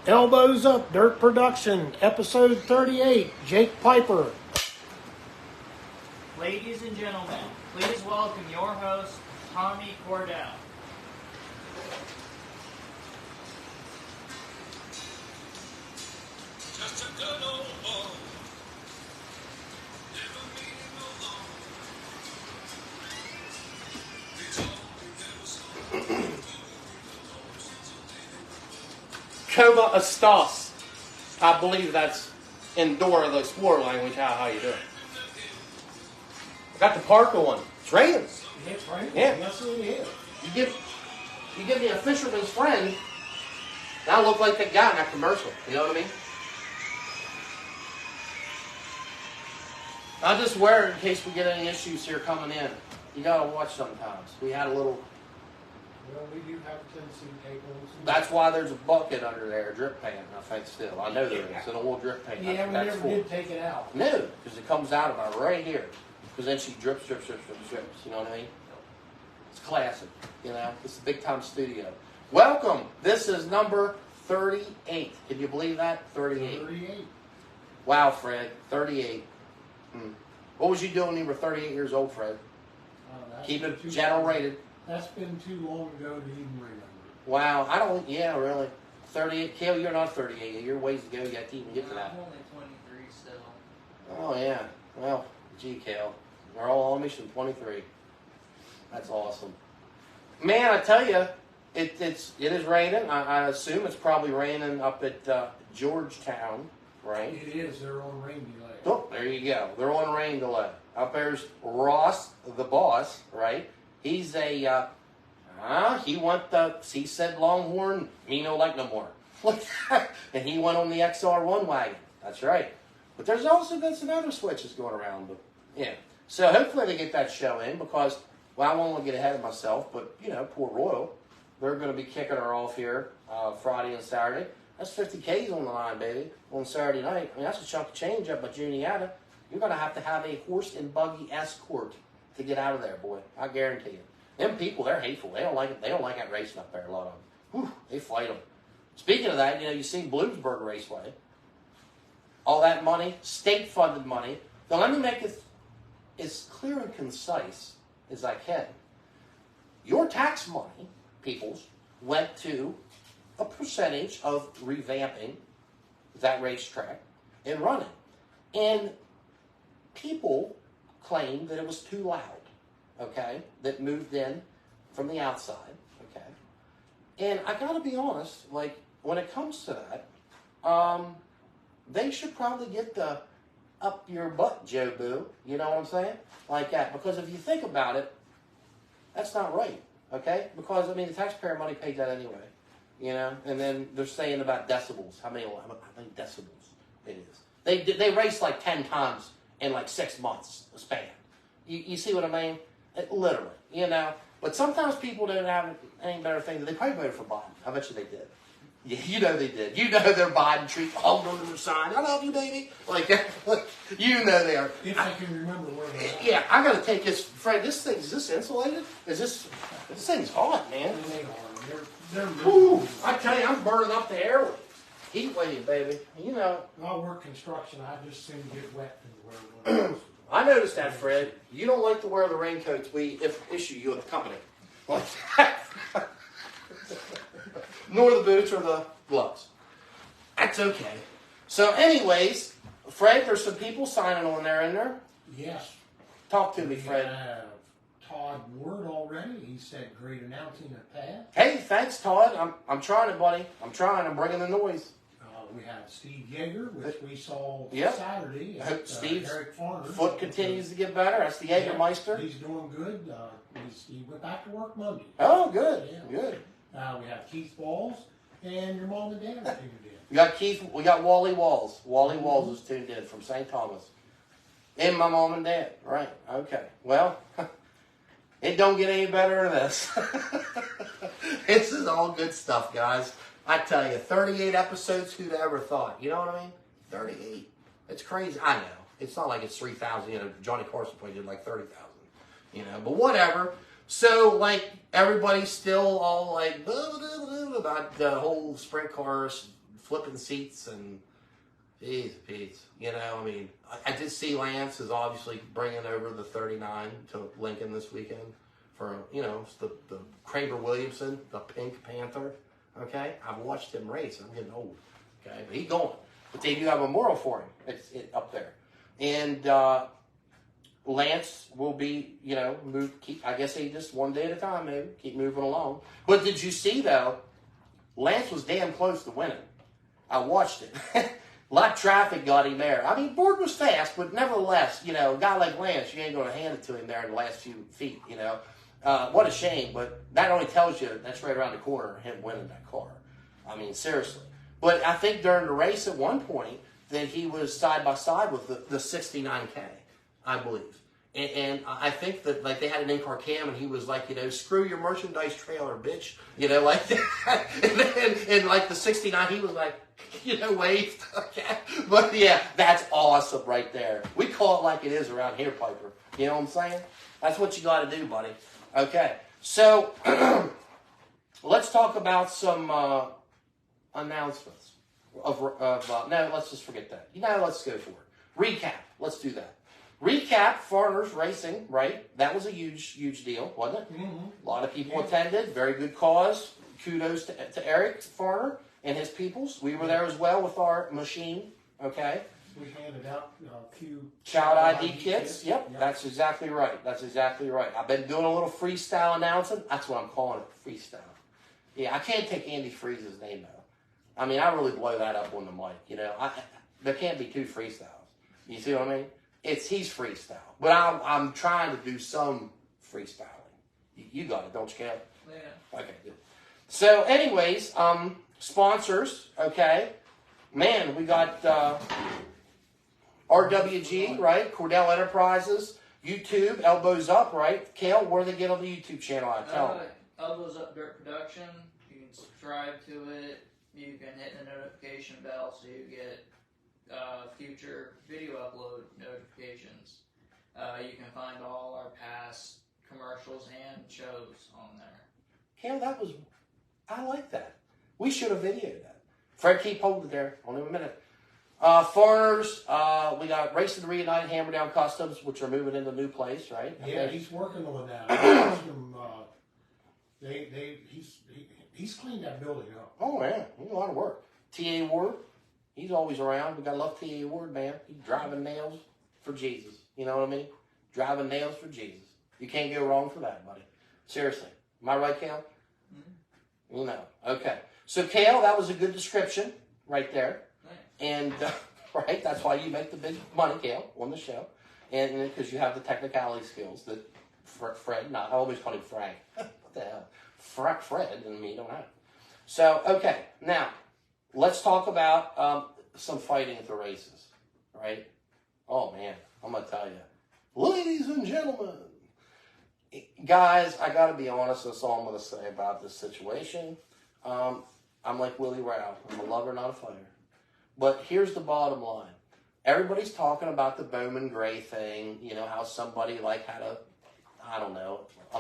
Elbows Up Dirt Production, episode 38, Jake Piper. Ladies and gentlemen, please welcome your host, Tommy Cordell. Just a good old boy, never meaning no harm. They told me there was Coma Estos. I believe that's in Dora the Explorer language. How you doing? I got the parka one. It's raining. It's right. Yeah. Yes, it is. You give me a fisherman's friend. Now I look like that guy in that commercial. You know what I mean? I'll just wear it in case we get any issues here coming in. You gotta watch sometimes. We had a little. Well, we do have a tendency to take on some. That's why there's a bucket under there, a drip pan, I think still. I know there is, an old drip pan. Yeah, we That's never full. did take it out. No, because it comes out about right here. Because then she drips. You know what I mean? It's classic. You know, it's a big time studio. Welcome. This is number 38. Can you believe that? 38. 38. Wow, Fred. 38. What was you doing when you were 38 years old, Fred? Keep it general rated. That's been too long ago to even remember. Wow. I don't. Yeah, really. 38. Kale, you're not 38. You're ways to go. You got to even get to that. I'm only 23 still. Oh, yeah. Well, gee, Kale. They're all Amish and 23. That's awesome. Man, I tell you, it is raining. I assume it's probably raining up at Georgetown, right? It is. They're on rain delay. Oh, there you go. They're on rain delay. Up there's Ross, the boss, right? He's a, he said Longhorn, me no like no more. And he went on the XR1 wagon. That's right. But there's also been some other switches going around. But yeah. So hopefully they get that show in because, well, I won't want to get ahead of myself, but, you know, poor Royal. They're going to be kicking her off here Friday and Saturday. That's 50 Ks on the line, baby, on Saturday night. I mean, that's a chunk of change up by Juniata. You're going to have a horse and buggy escort to get out of there, boy. I guarantee you. Them people, they're hateful. They don't like it. They don't like that racing up there, a lot of them. Whew, they fight them. Speaking of that, you know, you see Bloomsburg Raceway. All that money, state-funded money. Now, let me make it as clear and concise as I can. Your tax money, peoples, went to a percentage of revamping that racetrack and running. And people claimed that it was too loud, okay, that moved in from the outside, okay. And I gotta be honest, like, when it comes to that, they should probably get the up your butt, Joe Boo, you know what I'm saying? Like that, because if you think about it, that's not right, okay? Because, I mean, the taxpayer money paid that anyway, you know? And then they're saying about decibels, how many decibels it is. They raced like 10 times in like 6 months a span. You see what I mean? Literally, you know? But sometimes people don't have any better thing. They probably voted for Biden. I bet you they did. Yeah, you know they did. You know their Biden trees all under their sign. I love you, baby. Like you know they are. If I can remember where they are. Yeah, I got to take this. Fred, is this insulated? This thing's hot, man. And they are. They're Whew, I tell you, I'm burning up the airway. Heat wave, baby. You know. I work construction. I just seem to get wet and wear one. I noticed that, Fred. You don't like to wear the raincoats we issue you at the company. Like that. Nor the boots or the gloves. That's okay. So anyways, Fred, there's some people signing on there in there. Yes. Talk to me, We Fred. have Todd Ward already. He said great announcing at Pat. Hey, thanks, Todd. I'm trying it, buddy. I'm trying. I'm bringing the noise. We have Steve Yeager, which we saw Yep. Saturday I hope at Steve's Eric Farner's. Foot continues to get better. That's the Jägermeister. He's doing good. He went back to work Monday. Oh, good. Yeah. Good. We have Keith Walls and your mom and dad are tuned in. We got Keith. We got Wally Walls. Wally Walls is tuned in from St. Thomas. And my mom and dad. Right. Okay. Well, it don't get any better than this. This is all good stuff, guys. I tell you, 38 episodes, who'd ever thought? You know what I mean? 38. It's crazy. I know. It's not like it's 3,000. You know, Johnny Carson probably did like 30,000. You know, but whatever. So, like, everybody's still all like, blah, blah, blah, blah, about the whole sprint cars flipping seats and geez, Pete. You know, I mean, I did see Lance is obviously bringing over the 39 to Lincoln this weekend for, you know, the Kramer Williamson, the Pink Panther. Okay, I've watched him race. I'm getting old. Okay, but he's going. But they do have a memorial for him. It's up there, and Lance will be, you know, I guess he just one day at a time, maybe keep moving along. But did you see though? Lance was damn close to winning. I watched it. A lot of traffic got him there. I mean, Board was fast, but nevertheless, you know, a guy like Lance, you ain't going to hand it to him there in the last few feet, you know. What a shame, but that only tells you that's right around the corner, him winning that car. I mean, seriously. But I think during the race at one point that he was side by side with the 69K, I believe. And I think that, like, they had an in-car cam, and he was like, you know, screw your merchandise trailer, bitch. You know, like that. and like the 69, he was like, you know, waved. Okay. But, yeah, that's awesome right there. We call it like it is around here, Piper. You know what I'm saying? That's what you got to do, buddy. Okay. So, let's talk about some announcements. No, let's just forget that. You know, let's go for it. Recap. Let's do that. Recap, Foreigners Racing, right? That was a huge, huge deal, wasn't it? Mm-hmm. A lot of people attended. Very good cause. Kudos to Eric Foreigner and his peoples. We were there as well with our machine, okay? We handed out a few child ID kits. Yep, that's exactly right. That's exactly right. I've been doing a little freestyle announcing. That's what I'm calling it, freestyle. Yeah, I can't take Andy Freeze's name, though. I mean, I really blow that up on the mic, you know. There can't be two freestyles. You see what I mean? He's freestyle, but I'm trying to do some freestyling. You got it, don't you, Kev? Yeah. Okay, good. So, anyways, sponsors. Okay, man, we got RWG, right? Cordell Enterprises, YouTube, Elbows Up, right? Kale, where do they get on the YouTube channel? I tell them. Elbows Up Dirt Production. You can subscribe to it. You can hit the notification bell so you get future video upload notifications. You can find all our past commercials and shows on there. Kale, I like that. We should have videoed that. Fred, keep holding there. Only a minute. Foreigners, we got Race of the Reunited Hammer Down Customs, which are moving into a new place, right? Yeah, he's working on that. I watched him, he's cleaned that building up. Oh, man. A lot of work. T.A. Ward, he's always around. We got to love T.A. Ward, man. He's driving nails for Jesus. You know what I mean? Driving nails for Jesus. You can't go wrong for that, buddy. Seriously. Am I right, Kale? Mm-hmm. You know. Okay. So, Kale, that was a good description right there. Nice. And, right, that's why you make the big money, Kale, on the show. And because you have the technicality skills that Fred, I always call him Frank. What the hell? Fred and me don't have. So, okay. Now, let's talk about some fighting at the races, right? Oh, man. I'm going to tell you. Ladies and gentlemen, guys, I got to be honest. That's all I'm going to say about this situation. I'm like Willie Rowe. I'm a lover, not a fighter. But here's the bottom line. Everybody's talking about the Bowman Gray thing, you know, how somebody like had a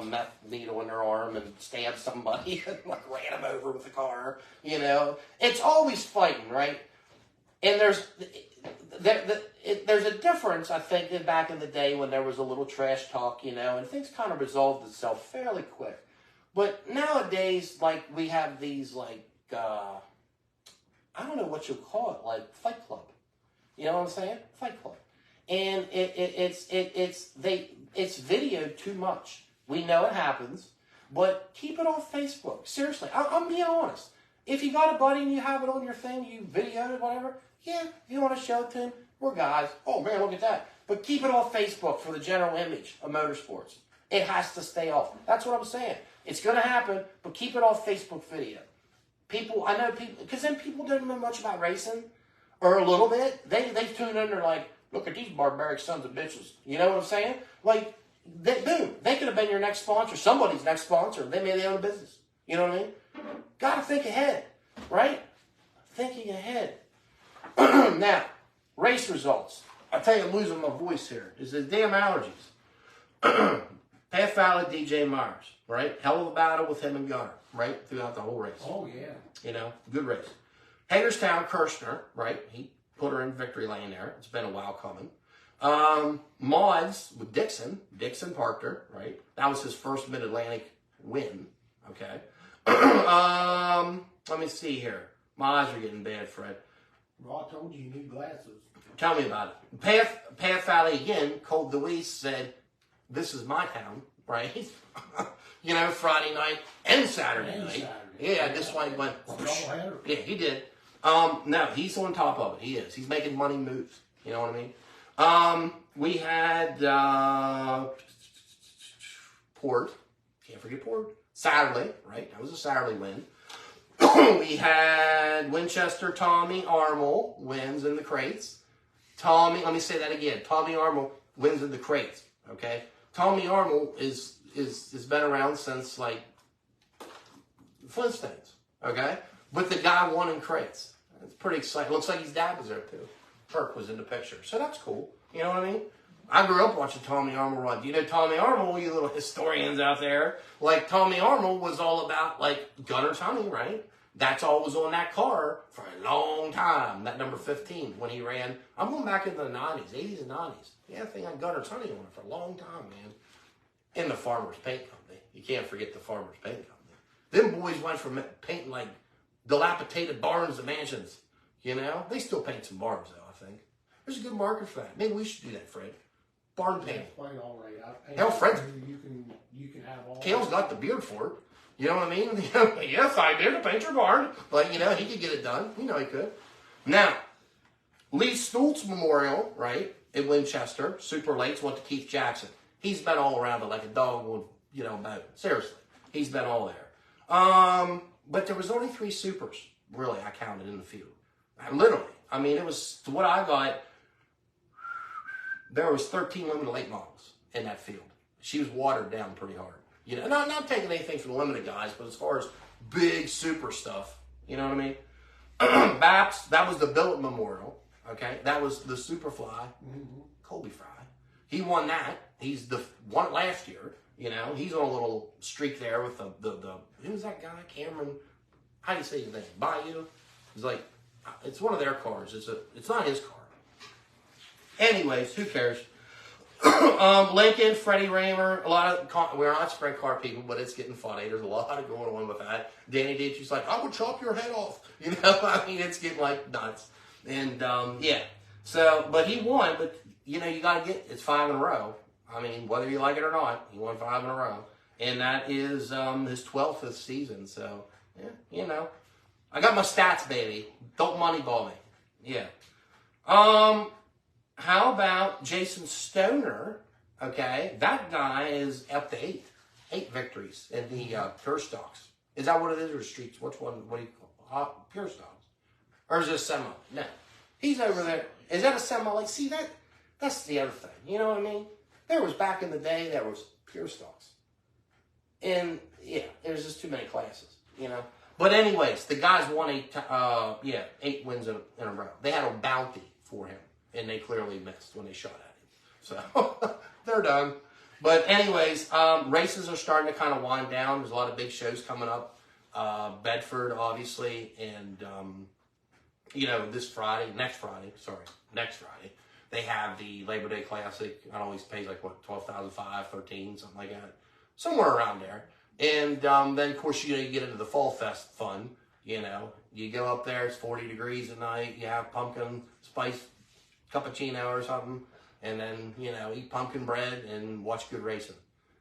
meth needle in their arm and stabbed somebody and like ran him over with a car, you know. It's always fighting, right? And there's a difference, I think, than back in the day when there was a little trash talk, you know, and things kind of resolved itself fairly quick. But nowadays, like, we have these, like, I don't know what you call it, like Fight Club. You know what I'm saying? Fight Club. And it's videoed too much. We know it happens, but keep it off Facebook. Seriously, I'm being honest. If you got a buddy and you have it on your thing, you videoed it, whatever, yeah, if you want to show it to him, we're guys. Oh, man, look at that. But keep it off Facebook for the general image of motorsports. It has to stay off. That's what I'm saying. It's going to happen, but keep it off Facebook video. I know people, because then people don't know much about racing, or a little bit. They tune in, they're like, look at these barbaric sons of bitches. You know what I'm saying? Like, boom, they could have been your next sponsor, somebody's next sponsor. They may own a business. You know what I mean? Got to think ahead, right? Thinking ahead. Now, race results. I tell you, I'm losing my voice here. It's the damn allergies. Pat Fowler, DJ Myers, right? Hell of a battle with him and Gunner, right? Throughout the whole race. Oh, yeah. You know, good race. Hagerstown, Kirshner, right? He put her in victory lane there. It's been a while coming. Mods with Dixon parked her, right? That was his first Mid-Atlantic win, okay? Let me see here. My eyes are getting bad, Fred. Well, I told you need glasses. Tell me about it. Path Valley again, Colt Dewease said, this is my town, right? You know, Friday night and Saturday night. Yeah, this one went. Yeah, he did. No, he's on top of it. He is. He's making money moves. You know what I mean? We had Port. Can't forget Port. Saturday, right? That was a Saturday win. We had Winchester Tommy Armel wins in the crates. Tommy, let me say that again. Tommy Armel wins in the crates. Okay, Tommy Armel is been around since like Flintstones. Okay, but the guy won in crates. It's pretty exciting. Looks like his dad was there too. Kirk was in the picture, so that's cool. You know what I mean? I grew up watching Tommy Armel run. You know Tommy Armel, you little historians out there. Like Tommy Armel was all about like Gunner Tunney, right? That's all was on that car for a long time. That number 15 when he ran. I'm going back into the 90s, 80s and 90s. Yeah, I think I Gunner Tunney on it for a long time, man. In the Farmers Paint Company. You can't forget the Farmers Paint Company. Them boys went from painting like dilapidated barns to mansions. You know? They still paint some barns though, I think. There's a good market for that. Maybe we should do that, Fred. Barn painting. Quite all right. Hell, Fred. You can have all. Kale's got the beard for it. You know what I mean? Yes, I did. Paint your barn. But, you know, he could get it done. You know he could. Now, Lee Stoltz Memorial, right, in Winchester, Super Lakes, went to Keith Jackson. He's been all around it like a dog would, you know, boat. Seriously. He's been all there. But there was only 3 supers, really, I counted in the field. Literally. I mean, it was, what I got, there was 13 limited late models in that field. She was watered down pretty hard. You know, not taking anything from the limited guys, but as far as big super stuff, you know what I mean? Baps, that was the Billet Memorial, okay? That was the Superfly, Colby Fry. He won that. He's the one last year, you know? He's on a little streak there with the who's that guy? Cameron, how do you say his name? Bayou? He's like, it's one of their cars. It's not his car. Anyways, who cares? Lincoln, Freddie Raymer, a lot of, we're not sprint car people, but it's getting funny. There's a lot of going on with that. Danny Ditch's like, I would chop your head off. You know, I mean, it's getting like nuts. And, yeah. So, but he won, but, you know, you got to get, it's 5 in a row. I mean, whether you like it or not, he won 5 in a row. And that is his 12th this season. So, yeah, you know. I got my stats, baby. Don't moneyball me. Yeah. How about Jason Stoner? Okay, that guy is up to 8 victories in the pure stocks. Is that what it is, or streets? Which one? What do you call it? Pure stocks, or is it a semi? No, he's over there. Is that a semi? Like, see that's the other thing. You know what I mean? There was back in the day there was pure stocks, and yeah, there's just too many classes. You know. But anyways, the guys won 8 wins in a row. They had a bounty for him. And they clearly missed when they shot at him. So, they're done. But anyways, races are starting to kind of wind down. There's a lot of big shows coming up. Bedford, obviously. And, you know, next Friday, they have the Labor Day Classic. It always pays like, what, $12,500, $13,000, something like that. Somewhere around there. And then, of course, you know, you get into the Fall Fest fun. You know, you go up there, it's 40 degrees at night. You have pumpkin spice cappuccino or something, and then, you know, eat pumpkin bread and watch good racing.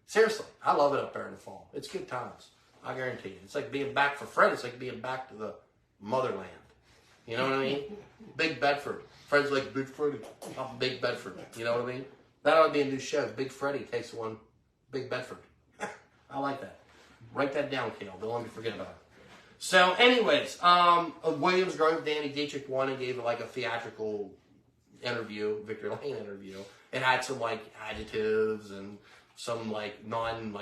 Seriously, I love it up there in the fall. It's good times. I guarantee you. It's like being back for Fred. It's like being back to the motherland. You know what I mean? Big Bedford. Fred's like Big Freddy. I'm Big Bedford. You know what I mean? That ought to be a new show. Big Freddy takes one. Big Bedford. I like that. Write that down, Kale. Don't let me forget about it. So, anyways, Williams Grove, Danny Dietrich won and gave like a theatrical interview, Victory Lane interview. It had some like adjectives and some like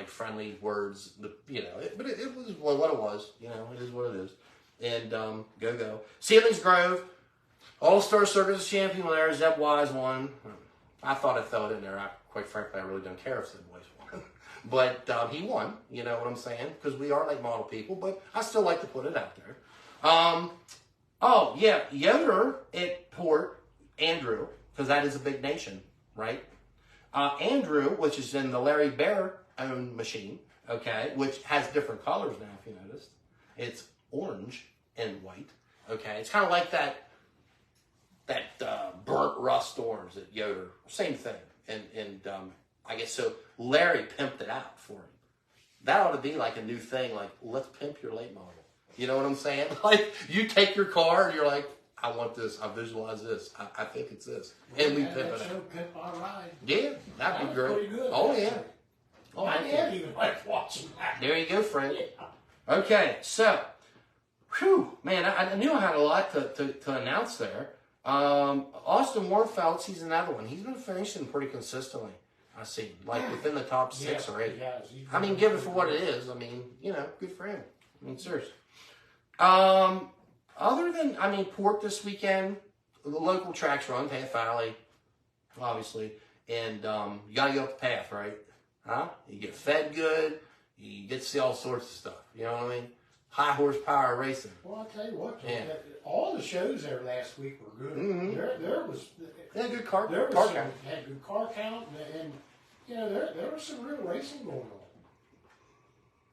friendly words, you know, but it was what it was, you know, it is what it is. And go. Sealings Grove, All-Star Circus Champion there, Zeb Wise won. I thought I throw it in there. Quite frankly, I really don't care if Zeb Wise won. But he won, you know what I'm saying? Because we are late model people, but I still like to put it out there. Oh, yeah, Yoder at Port, Andrew, because that is a big nation, right? Andrew, which is in the Larry Bear owned machine, okay, which has different colors now, if you noticed. It's orange and white, okay? It's kind of like that burnt rust orange at Yoder. Same thing. And I guess so Larry pimped it out for him. That ought to be like a new thing, like, let's pimp your late model. You know what I'm saying? Like, you take your car and you're like, I want this, I visualize this, I think it's this. And we pimp it out. Pimp My Ride. Yeah, that'd be great. Pretty good. Oh, yeah. Actually. Oh, My yeah. dad even liked watching that. There you go, Frank. Yeah. Okay, so, whew, man, I knew I had a lot to announce there. Austin Warfeldt, he's another one. He's been finishing pretty consistently, I see, like within the top 6 or 8. He has. He's I mean, give it for what it is. I mean, you know, good for him. I mean, seriously. Other than, I mean, Port this weekend, the local tracks run, Path Valley, obviously, and you got to go up the path, right? Huh? You get fed good, you get to see all sorts of stuff. You know what I mean? High horsepower racing. Well, I'll tell you what, Yeah. all the shows there last week were good. Mhm. There was Yeah, good car some, count. had good car count, and you know there was some real racing going on.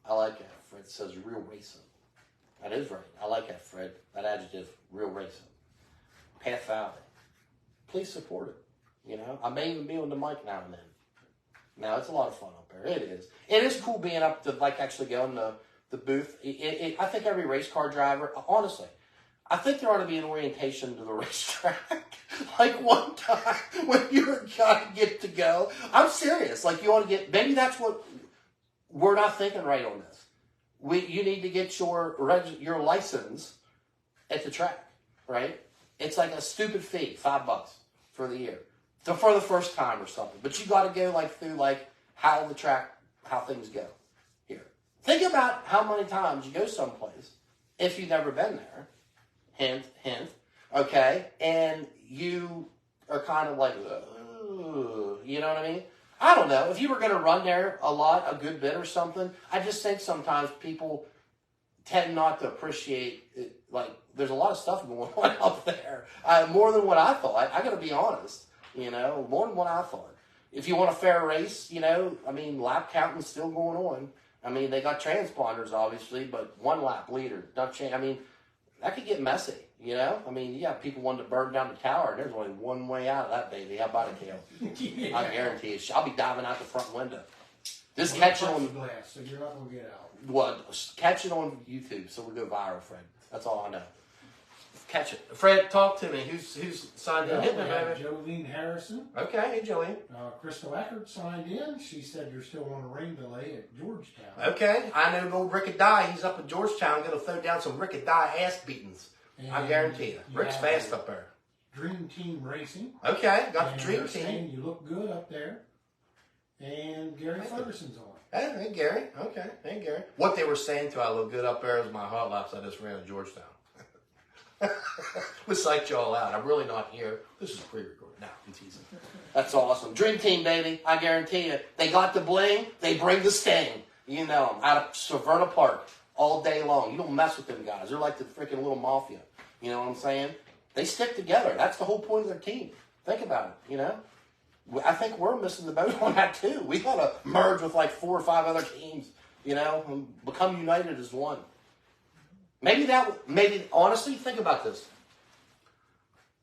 I like that. Fred says real racing. That is right. I like that, Fred. That adjective, real racing. Path Valley. Please support it. You know, I may even be on the mic now and then. Now, it's a lot of fun up there. It is. It is cool being up to, like, actually go in the booth. I think every race car driver, honestly, I think there ought to be an orientation to the racetrack. Like one time when you're going to get to go. I'm serious. Like, you ought to get, maybe that's what, we're not thinking right on this. You need to get your license at the track, right? It's like a stupid fee, $5 for the year. So for the first time or something. But you got to go like through like how things go here. Think about how many times you go someplace if you've never been there. Hint, hint. Okay, and you are kind of like, you know what I mean? I don't know. If you were going to run there a good bit or something, I just think sometimes people tend not to appreciate it. Like, there's a lot of stuff going on up there. More than what I thought. I got to be honest. You know, more than what I thought. If you want a fair race, you know, I mean, lap counting's still going on. I mean, they got transponders, obviously, but 1 lap leader. I mean, that could get messy, you know? I mean, yeah, people wanted to burn down the tower, and there's only one way out of that baby. How about it, Kale? Yeah. I guarantee you. I'll be diving out the front window. Just catch it on, glass, so you're not gonna get out. what? Catch it on YouTube, so we'll go viral, Fred. That's all I know. Catch it. Fred, talk to me. Who's signed in? We Hit me, have baby. Jolene Harrison, Okay, hey, Jillian. Crystal Eckert signed in. She said you're still on a rain delay at Georgetown. Okay, I know old Rick and Die. He's up in Georgetown, going to throw down some Rick and Die ass beatings. I And guarantee you. Rick's have fast up there. Dream Team Racing. Okay, got And the dream they're saying team. you look good up there. And Gary Ferguson's on. Hey, Gary. Okay, hey, Gary. What they were saying to I look good up there is my hot laps I just ran in Georgetown. We psyched y'all out. I'm really not here. This is pre-recorded. No, I'm teasing. That's awesome. Dream team, baby. I guarantee you. They got the bling. They bring the sting. You know them. Out of Severna Park all day long. You don't mess with them guys. They're like the freaking little mafia. You know what I'm saying? They stick together. That's the whole point of their team. Think about it, you know? I think we're missing the boat on that too. We got to merge with like 4 or 5 other teams, you know, and become united as one. Maybe honestly, think about this.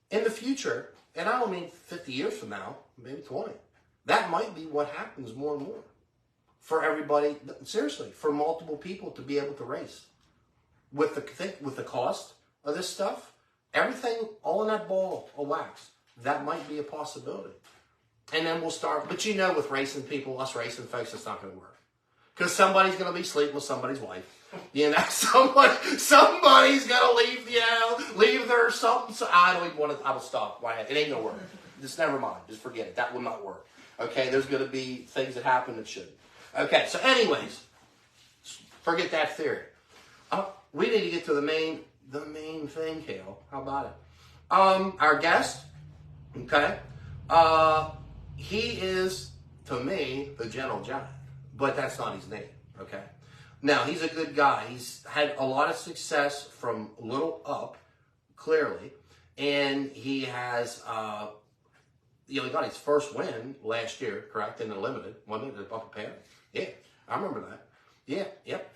In the future, and I don't mean 50 years from now, maybe 20, that might be what happens more and more. For everybody, seriously, for multiple people to be able to race. With the cost of this stuff, everything all in that ball of wax, that might be a possibility. And then we'll start, but you know with racing people, us racing folks, it's not going to work. Because somebody's going to be sleeping with somebody's wife. You know, somebody's going to leave their something. So I don't even want to, I will stop. Why? It ain't going to work. Just never mind. Just forget it. That will not work. Okay, there's going to be things that happen that shouldn't. Okay, so anyways, forget that theory. We need to get to the main thing, Kale. How about it? Our guest, okay, he is, to me, the Gentle Giant, but that's not his name, okay? Now, he's a good guy. He's had a lot of success from little up, clearly. And he has, he got his first win last year, correct, in the limited, wasn't it, up a pair? Yeah, I remember that. Yeah, yep.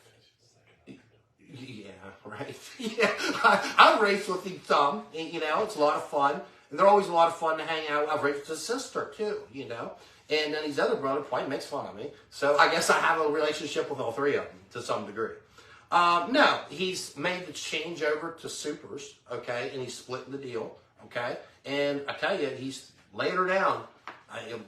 Yeah, right. Yeah, I race with him some, and, it's a lot of fun. And they're always a lot of fun to hang out. I've raced with his sister, too, And then his other brother probably makes fun of me. So I guess I have a relationship with all three of them to some degree. No, he's made the change over to supers, okay, and he's splitting the deal, okay. And I tell you, he's laid her down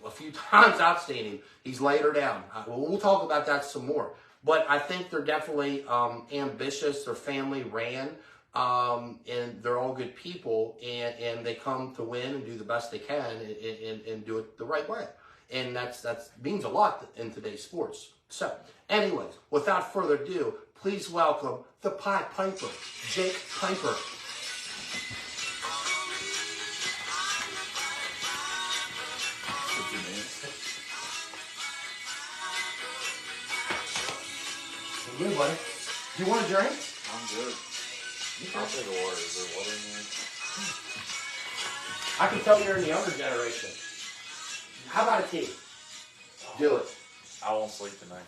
a few times. I've seen him. He's laid her down. We'll talk about that some more. But I think they're definitely ambitious. Their family ran, and they're all good people, and they come to win and do the best they can and do it the right way. And that means a lot in today's sports. So, anyways, without further ado, please welcome the Pied Piper, Jake Piper. Hey, buddy. You want a drink? I'm good. I'll take a water. Is there water in there? I can tell you're in the younger generation. How about a tea? Do it. I won't sleep tonight.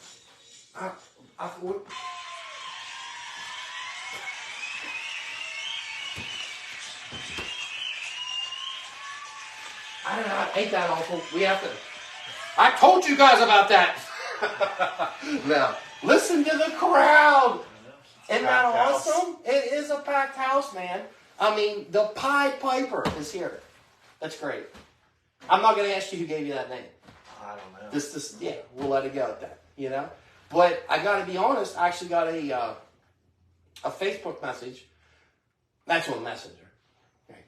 I don't know. Ain't that awful? We have to. I told you guys about that. Now, listen to the crowd. Isn't that awesome? It is a packed house, man. I mean, the Pied Piper is here. That's great. I'm not going to ask you who gave you that name. I don't know. This, yeah, we'll let it go at that, But I got to be honest, I actually got a Facebook message. That's on Messenger. Right?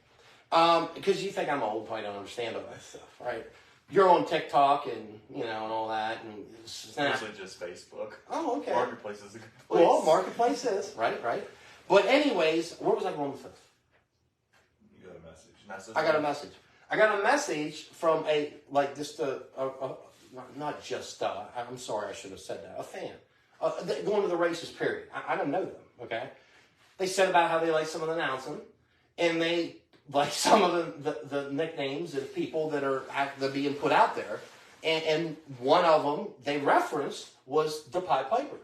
Because you think I'm old, probably don't understand all that stuff, right? You're on TikTok and, and all that. And Snap. Usually just Facebook. Oh, okay. Marketplace is a good place. Well, Marketplace is, right. But anyways, where was I going with this? You got a message. I got a message. I got a message from I'm sorry, I should have said that, a fan. Going to the races, period. I don't know them, okay? They said about how they like some of the announcing, and they like some of the nicknames of people that are being put out there. And one of them they referenced was the Pied Piper.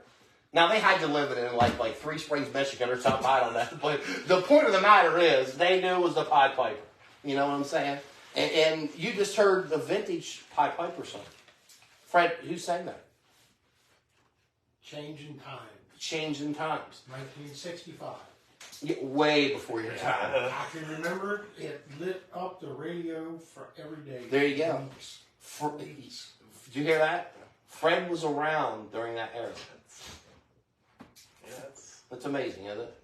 Now, they had to live it in like Three Springs, Michigan or something, I don't know. But the point of the matter is, they knew it was the Pied Piper. You know what I'm saying? And you just heard the vintage Pied Piper song. Fred, who sang that? Changing Times. Changing Times. 1965. Yeah, way before your time. I can remember it lit up the radio for every day. There you go. Weeks. Did you hear that? Fred was around during that era. Yeah, That's amazing, isn't it?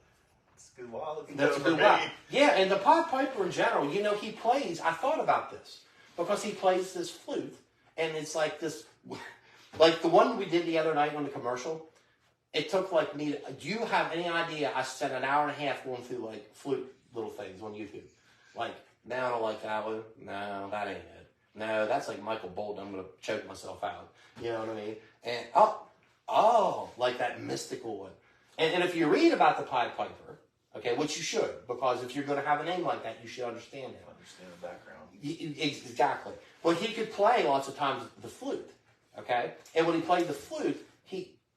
it's a good while. That's a good while. Yeah, and the Pied Piper in general, he plays, I thought about this, because he plays this flute, and it's like this, like the one we did the other night on the commercial, it took do you have any idea, I spent an hour and a half going through flute little things on YouTube. Now I don't like that one. No, that ain't it. No, that's like Michael Bolton. I'm going to choke myself out. You know what I mean? And, like that mystical one. And if you read about the Pied Piper, okay, which you should, because if you're going to have a name like that, you should understand it. Understand the background. Exactly. Well, he could play lots of times the flute, okay? And when he played the flute,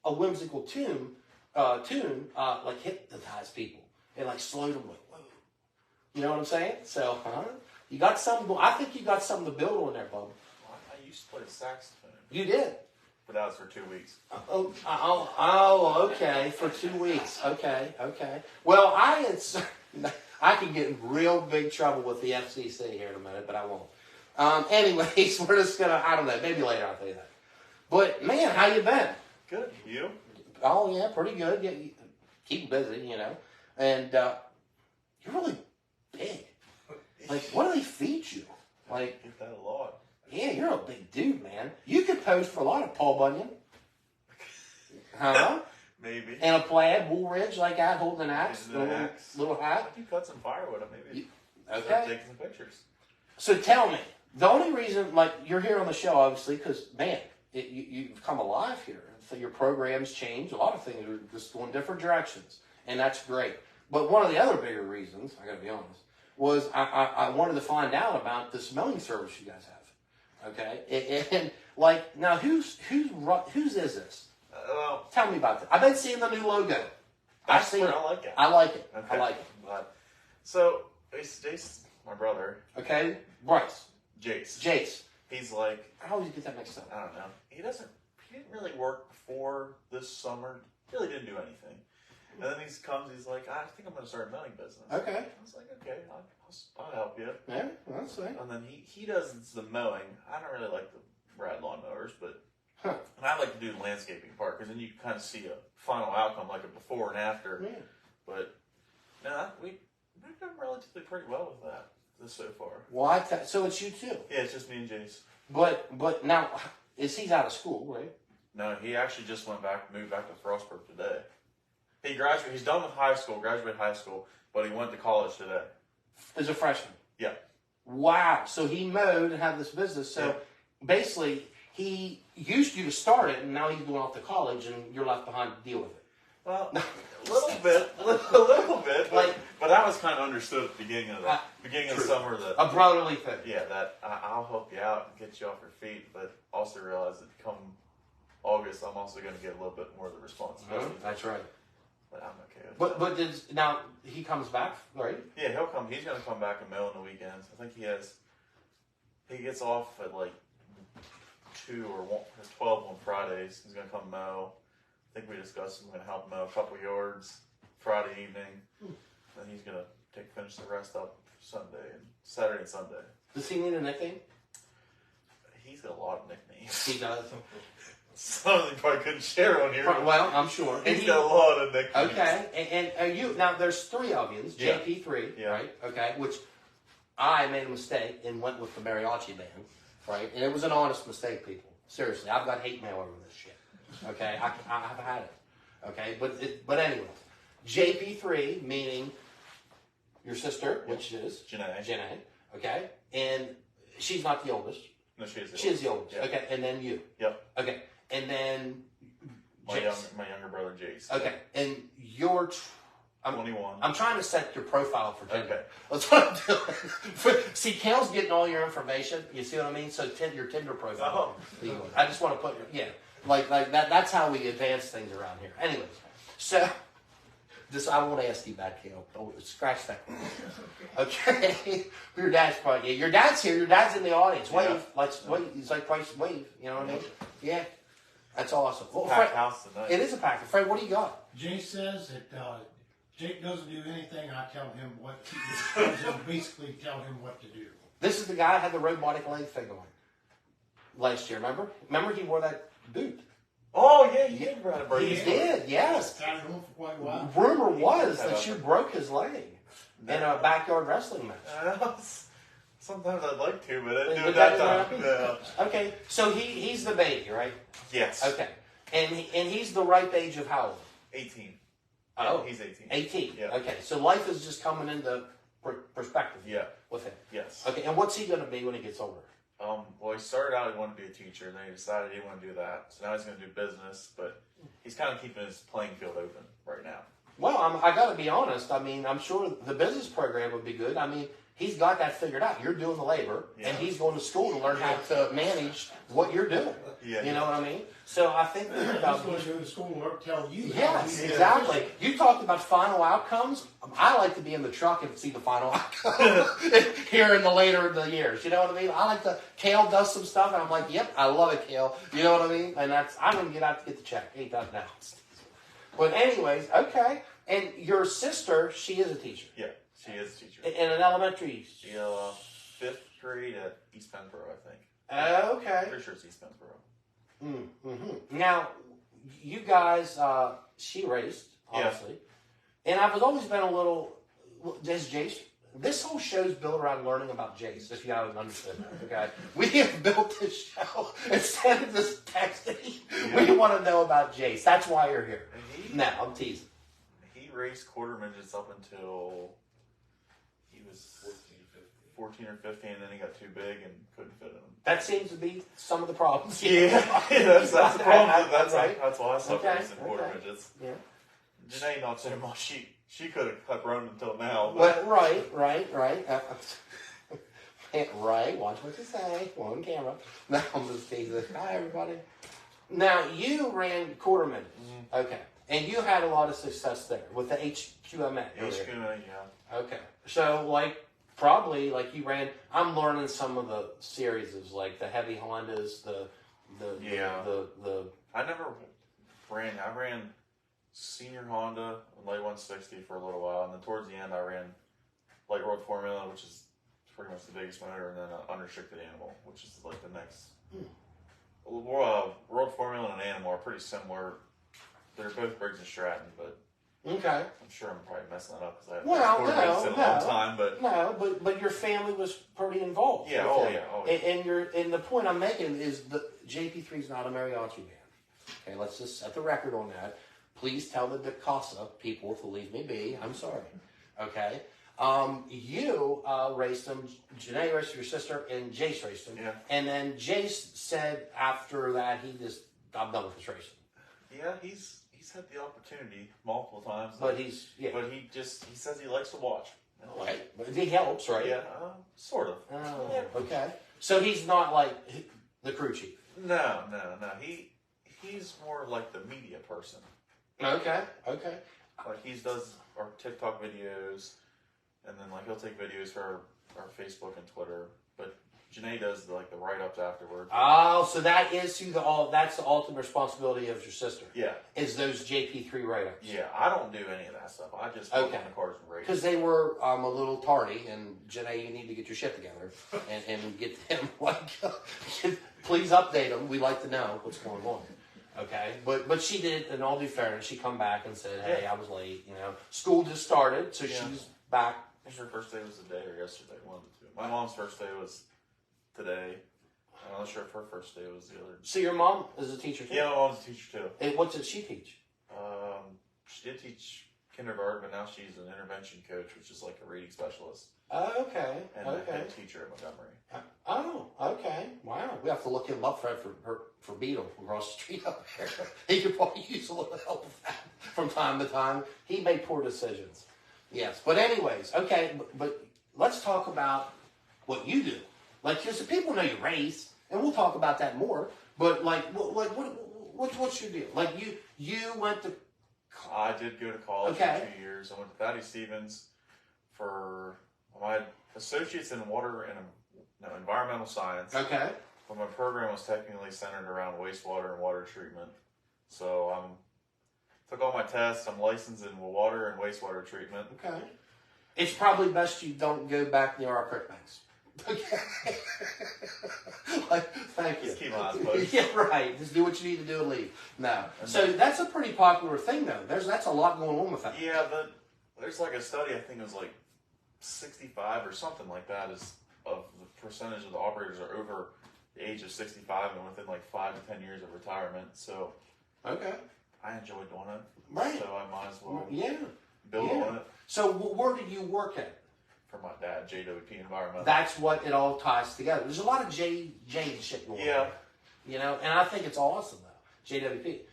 a whimsical tune, hypnotized people. And slowed them whoa. You know what I'm saying? So, you got something. I think you got something to build on there, bub. Well, I used to play the saxophone. You did. But that was for 2 weeks. Okay. For 2 weeks. Okay. Well, I can get in real big trouble with the FCC here in a minute, but I won't. Anyways, we're just gonna. I don't know. Maybe later I'll tell you that. But man, how you been? Good. You? Oh yeah, pretty good. Yeah, keep busy, And you're really big. What do they feed you? Get that a lot. Yeah, you're a big dude, man. You could pose for a lot of Paul Bunyan. Huh? Maybe. And a plaid, Woolridge like that, holding an axe. Little hat. If you cut some firewood, maybe. Okay. Start taking some pictures. So tell me, the only reason, you're here on the show, obviously, because, man, you've come alive here. So your program's changed. A lot of things are just going different directions. And that's great. But one of the other bigger reasons, I got to be honest, was I wanted to find out about this mowing service you guys have. Okay, and like now, whose is this? Tell me about that. I've been seeing the new logo. I've seen it. I like it. I like it. Okay. I like it. But, so it's Jace, my brother. Okay, Bryce, Jace. He's like, I always get that mixed up. I don't know. He didn't really work before this summer. Really didn't do anything. And then he comes. He's like, I think I'm going to start a mowing business. Okay. I was like, okay, I'll help you. Yeah, that's right. And then he does the mowing. I don't really like the ride lawn mowers, but Huh. and I like to do the landscaping part because then you kind of see a final outcome, like a before and after. Yeah. But no, we've done relatively pretty well with that so far. Well, so it's you too. Yeah, it's just me and Jace. But now, he's out of school, right? No, he actually just moved back to Frostburg today. He graduated. He's done with high school, graduated high school, but he went to college today. As a freshman. Yeah. Wow. So he mowed and had this business. So basically, he used you to start it, and now he's going off to college, and you're left behind to deal with it. Well, a little bit, but I was kind of understood at the beginning of the summer that A brotherly thing. yeah, that I'll help you out and get you off your feet, but also realize that come August, I'm also going to get a little bit more of the responsibility. That's right. But I'm okay with that. But now he comes back, right? Yeah, he'll come. He's going to come back and mow on the weekends. I think he gets off at like 2 or 12 on Fridays. He's going to come mow. I think we discussed we're going to help him mow a couple yards Friday evening. Then he's going to finish the rest up Sunday and Saturday and Sunday. Does he need a nickname? He's got a lot of nicknames. He does. Some of them probably couldn't share on here. Well, I'm sure. He's got a lot of nicknames. Okay, and are you now? There's 3 of you. It's Yeah. JP3, Yeah. right? Okay, which I made a mistake and went with the mariachi band, right? And it was an honest mistake, people. Seriously, I've got hate mail over this shit. Okay, I've had it. Okay, but anyway, JP3 meaning your sister, which is Janae. Okay, and she's not the oldest. No, she is. She's the oldest. Yeah. Okay, and then you. Yep. Okay, and then My Jace. younger brother Jace. Okay, and you're. I'm 21. I'm trying to set your profile for Tinder. Okay. That's what I'm doing. See, Kale's getting all your information. You see what I mean? So your Tinder profile. I just want to put like that. That's how we advance things around here. Anyways, so I won't ask you back, Kale. Oh, scratch that. Okay. Your dad's probably your dad's here. Your dad's in the audience. Wave. Yeah. Let's wave. He's like Price wave. You know what I mean? Yeah. That's awesome. Well, Packed Fred, house tonight. it is a pack. Fred, what do you got? Jay says that Jake doesn't do anything. I tell him what to basically tell him what to do. This is the guy who had the robotic leg thing on last year. Remember he wore that boot. Oh yeah, you did ride a break. He did, yes. Had it on for quite a while. Rumor was that you broke his leg in a backyard wrestling match. Sometimes I'd like to, but I didn't do Did it that that time. happen? No. Okay, so he's the baby, right? Yes. Okay, and he's the ripe age of how old? 18. Oh, He's 18. 18. Yeah. Okay, so life is just coming into perspective. Yeah. With him. Yes. Okay, and what's he going to be when he gets older? Well, he started out he wanted to be a teacher, and then he decided he didn't want to do that. So now he's going to do business, but he's kind of keeping his playing field open right now. Well, I got to be honest. I mean, I'm sure the business program would be good. I mean, he's got that figured out. You're doing the labor, and he's going to school to learn how to manage what you're doing. Yeah. You know what I mean? So I think He's going to go to school and tell you. yes, exactly. You talked about final outcomes. I like to be in the truck and see the final outcome here in the later in the years. You know what I mean? I like to. Kale does some stuff, and I'm like, yep, I love it, Kale. You know what I mean? And I'm going to get out to get the check. $8,000. But anyways, okay. And your sister, she is a teacher. Yeah, she is a teacher. In an elementary. She 5th grade at East Penboro, I think. Okay. Pretty sure it's East Penboro. Mm-hmm. Now, you guys, she raced, obviously. Yeah. And I've always been a little, does Jace, this whole show's built around learning about Jace, if you haven't understood that, okay? We have built this show instead of just texting. Yeah. We want to know about Jace. That's why you're here. No, I'm teasing. He raced quarter midgets up until he was 14 or 15, and then he got too big and couldn't fit in them. That seems to be some of the problems. Yeah, that's the problem. That's right. That's why I stopped Okay. racing quarter midgets. Yeah. Janae, not so much. She could have kept running until now. Well, right. Right, watch what you say. On camera. No, I'm just teasing. Hi, everybody. Now, you ran quarter minutes. Okay. And you had a lot of success there with the HQMA. HQMA, yeah. Okay. So, probably, you ran, I'm learning some of the series, like the heavy Hondas, I never ran, I ran senior Honda and light 160 for a little while, and then towards the end I ran light road formula, which is pretty much the biggest motor, and then an unrestricted animal, which is like the next. Road formula and animal are pretty similar. They're both Briggs and Stratton, but okay. I'm sure I'm probably messing that up because I haven't in a long time. But your family was pretty involved. Yeah, And the point I'm making is the JP3 is not a mariachi band. Okay, let's just set the record on that. Please tell the DeCasa people to leave me be. I'm sorry. Okay. You raced them. Janae raced your sister, and Jace raced them. Yeah. And then Jace said after that I'm done with this racing. Yeah, he's had the opportunity multiple times. But he says he likes to watch. Right. But he helps, right? Yeah, sort of. Oh, okay. So he's not like the crew chief. No. He's more like the media person. Okay. Like he does our TikTok videos, and then he'll take videos for our Facebook and Twitter. But Janae does the write-ups afterwards. Oh, so that is that's the ultimate responsibility of your sister. Yeah. Is those JP3 write-ups. Yeah, I don't do any of that stuff. I just look on the cars and race. Because they were a little tardy, and Janae, you need to get your shit together and get them please update them. We'd like to know what's going on. Okay, but she did, in all due fairness, she come back and said, "Hey, I was late. School just started, so she's back." I think her first day was today or yesterday. One of the two. My mom's first day was today. I'm not sure if her first day was the other. So your mom is a teacher too? Yeah, my mom's a teacher too. And what did she teach? She did teach kindergarten, but now she's an intervention coach, which is like a reading specialist. Oh, okay. And a head teacher at Montgomery. Oh, okay. Wow. We have to look him up, Fred, for Beetle across the street up there. He could probably use a little help with that from time to time. He made poor decisions. Yes. But anyways, okay, but let's talk about what you do. Because the people know you race, and we'll talk about that more. But what's your deal? You went to. I did go to college for 2 years. I went to Thaddeus Stevens for my associates in water and environmental science. Okay. But my program was technically centered around wastewater and water treatment. So took all my tests. I'm licensed in water and wastewater treatment. Okay. It's probably best you don't go back near our creek banks. Okay. Thank you. Just keep my eyes closed. Yeah, right. Just do what you need to do and leave. No. So that's a pretty popular thing, though. That's a lot going on with that. Yeah, but there's a study, I think it was 65 or something like that, is of the percentage of the operators are over the age of 65 and within 5 to 10 years of retirement. So okay, I enjoy doing it. Right. So I might as well build on it. So where did you work at? For my dad, JWP Environmental. That's what it all ties together. There's a lot of J shit going on. And I think it's awesome though. JWP.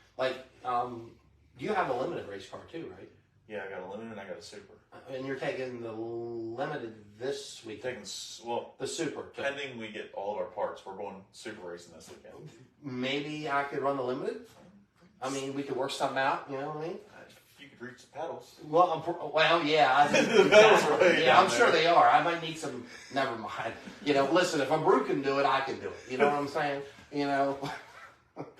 You have a limited race car too, right? Yeah, I got a limited and I got a super. And you're taking the limited this week. The super. Pending we get all of our parts. We're going super racing this weekend. Maybe I could run the limited. I mean, we could work something out. You know what I mean? You could reach the pedals. Well, yeah. I'm sure they are. I might need some. Never mind. Listen, if a brew can do it, I can do it. You know what I'm saying?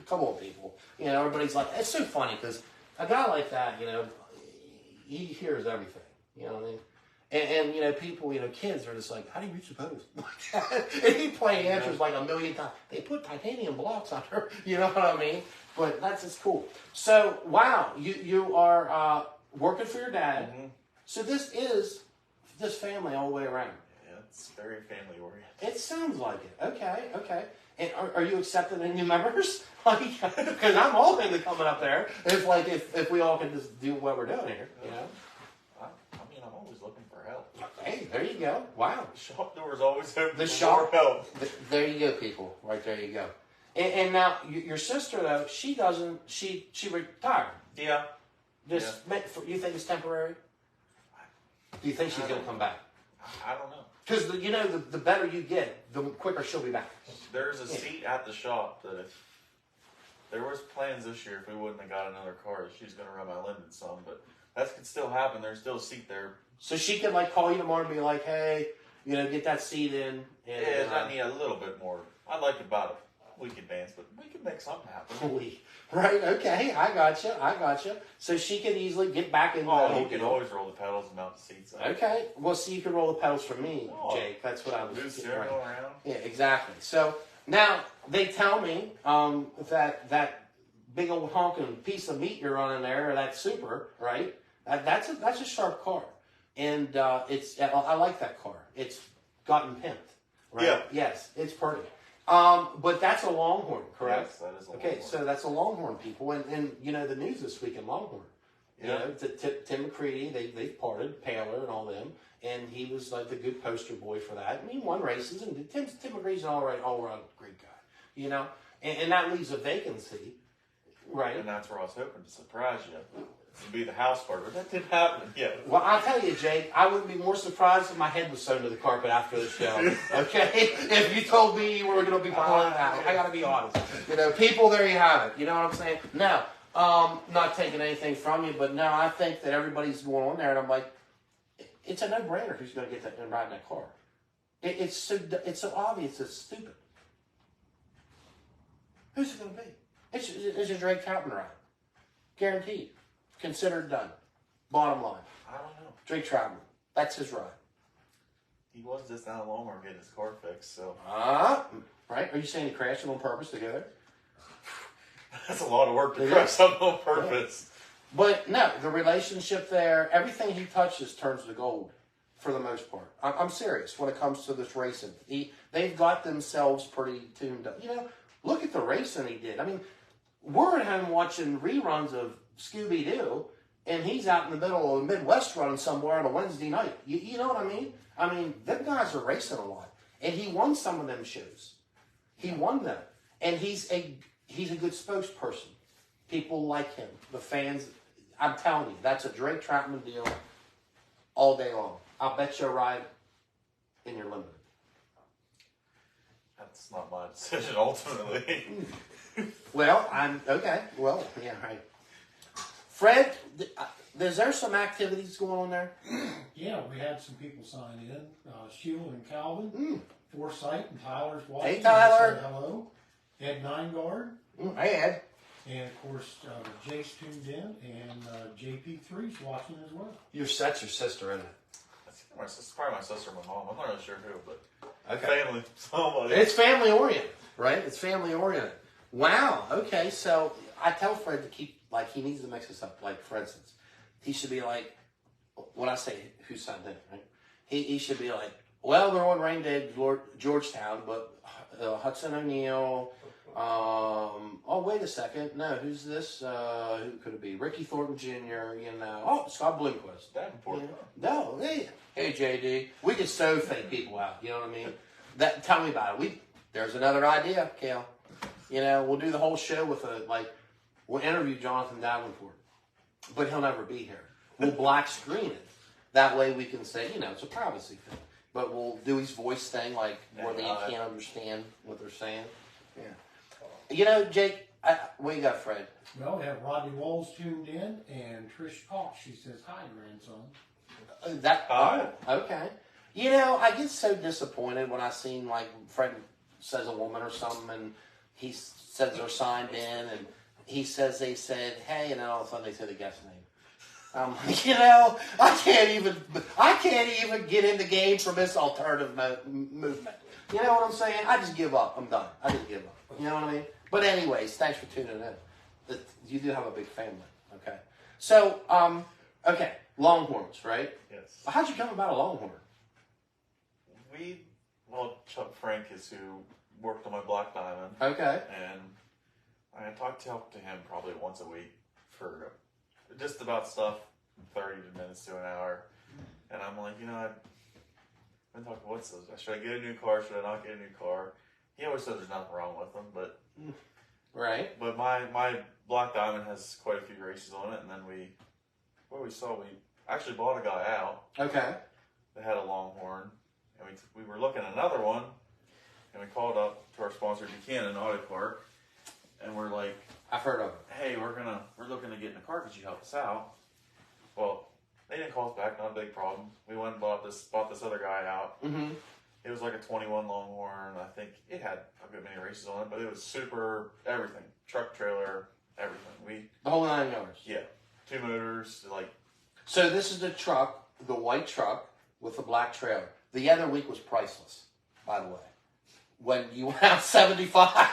Come on, people. Everybody's like, it's so funny because a guy like that, he hears everything. You know what I mean? And people, kids are just like, how do you reach the pedals? And he play answers a million times. They put titanium blocks on her. You know what I mean? But that's just cool. So, wow, you are working for your dad. Mm-hmm. So this is this family all the way around. Yeah, it's very family oriented. It sounds like it. Okay. And are you accepting any new members? Because I'm all into coming up there. If we all can just do what we're doing here, I'm always looking for help. Hey, there you go. Wow. The shop door is always open. The for shop. more help. There you go, people. Right there you go. And now your sister though, she doesn't. She retired. Yeah. You think it's temporary? Do you think she's going to come back? I don't know. Because, the better you get, the quicker she'll be back. There's a seat at the shop that if there was plans this year, if we wouldn't have got another car, she's going to run my limited some, but that could still happen. There's still a seat there. So she can, call you tomorrow and be like, hey, get that seat in. And, Yeah, I need a little bit more. I'd like about a week advance, but we could make something happen. Right, okay, I gotcha. So she could easily get back in the Oh, whole you can deal. always roll the pedals and mount the seats up. Okay, well, see, you can roll the pedals for me, Oh, Jake. That's what I was Move getting steering right. wheel around. Yeah, exactly. So now they tell me that big old honking piece of meat you're running there, or that Super, right? That's a sharp car, and I like that car. It's gotten pimped, right? Yeah. Yes, it's pretty. But that's a Longhorn, correct? Yes, that is a Okay, Longhorn. so that's a Longhorn, people, and the news this week in Longhorn. Yeah. Tim McCready, they've parted, Paler and all them, and he was like the good poster boy for that. And he won races, and Tim McCready's an all around great guy, and that leaves a vacancy, right? And that's where I was hoping to surprise you. To be the house part, but that didn't happen yet. Well, I'll tell you, Jake, I wouldn't be more surprised if my head was sewn to the carpet after the show, okay? If you told me you were going to be behind that, I got to be honest. People, there you have it. You know what I'm saying? Now, not taking anything from you, but no, I think that everybody's going on there, and I'm like, it's a no-brainer who's going to get that and ride in that car. It's so obvious, it's stupid. Who's it going to be? It's a Drake Troutman ride. Guaranteed. Considered done. Bottom line. I don't know. Drake Troutman. That's his ride. He was just down Walmart getting his car fixed, so. Right? Are you saying he crashed it on purpose to go there? That's a lot of work to It crash is. something on purpose. But no, the relationship there, everything he touches turns to gold for the most part. I'm serious when it comes to this racing. They've got themselves pretty tuned up. Look at the racing he did. I mean, we're at home watching reruns of Scooby-Doo, and he's out in the middle of the Midwest running somewhere on a Wednesday night. You know what I mean? I mean, them guys are racing a lot. And he won some of them shows. He won them. And he's a good spokesperson. People like him. The fans, I'm telling you, that's a Drake Troutman deal all day long. I'll bet you a ride in your limited. That's not my decision, ultimately. Well, okay. Well, yeah, right. Fred, is there some activities going on there? Yeah, we had some people sign in. Sheila and Calvin, Forsyth and Tyler's watching. Hey, Tyler. They said hello. Ed Nineguard. Hey, Ed. And of course, Jace tuned in, and JP3's watching as well. That's your sister, isn't it? It's probably my sister or my mom. I'm not really sure who, but Okay. family, somebody. It's family oriented, right? It's family oriented. Wow. Okay. So I tell Fred to keep, he needs to mix this up. Like, for instance, he should be like, when I say who signed in, right? He should be like, well, they're on rain day at Georgetown, but Hudson O'Neill. Oh, wait a second. No, who's this? Who could it be? Ricky Thornton Jr., Oh, Scott Bloomquist. Davenport. No, hey, JD. We can so fake people out. You know what I mean? Tell me about it. There's another idea, Kale. We'll do the whole show with we'll interview Jonathan Davenport, but he'll never be here. We'll black screen it. That way we can say, it's a privacy thing. But we'll do his voice thing, where you can't understand what they're saying. Yeah. Jake, what you got, Fred? Well, we have Rodney Walls tuned in, and Trish Cox. She says, hi, grandson. Okay. I get so disappointed when I seen Fred says a woman or something, and he says they're signed in, and he says they said, hey, and then all of a sudden they say the guest name. I can't even get in the game from this alternative movement. You know what I'm saying? I just give up. I'm done. I just give up. You know what I mean? But anyways, thanks for tuning in. You do have a big family, okay? So, okay, Longhorns, right? Yes. How'd you come about a Longhorn? Chuck Frank is who worked on my Black Diamond. Okay. And I talk to him probably once a week for just about stuff, 30 minutes to an hour. And I'm like, I've been talking, should I get a new car? Should I not get a new car? He always says there's nothing wrong with them, but right. But my Black Diamond has quite a few races on it, and then we actually bought a guy out Okay. that had a Longhorn, and we were looking at another one, and we called up to our sponsor Buchanan Auto Park, and we're like, I've heard of it. hey, we're looking to get in a car. Could you help us out? Well, they didn't call us back. Not a big problem. We went and bought this other guy out. Mm-hmm. It was like a 21 Longhorn. I think it had a good many races on it, but it was super everything. Truck, trailer, everything. The whole 9 yards. Yeah, 2 motors, like. So this is the truck, the white truck with the black trailer. The other week was priceless, by the way. When you went out 75,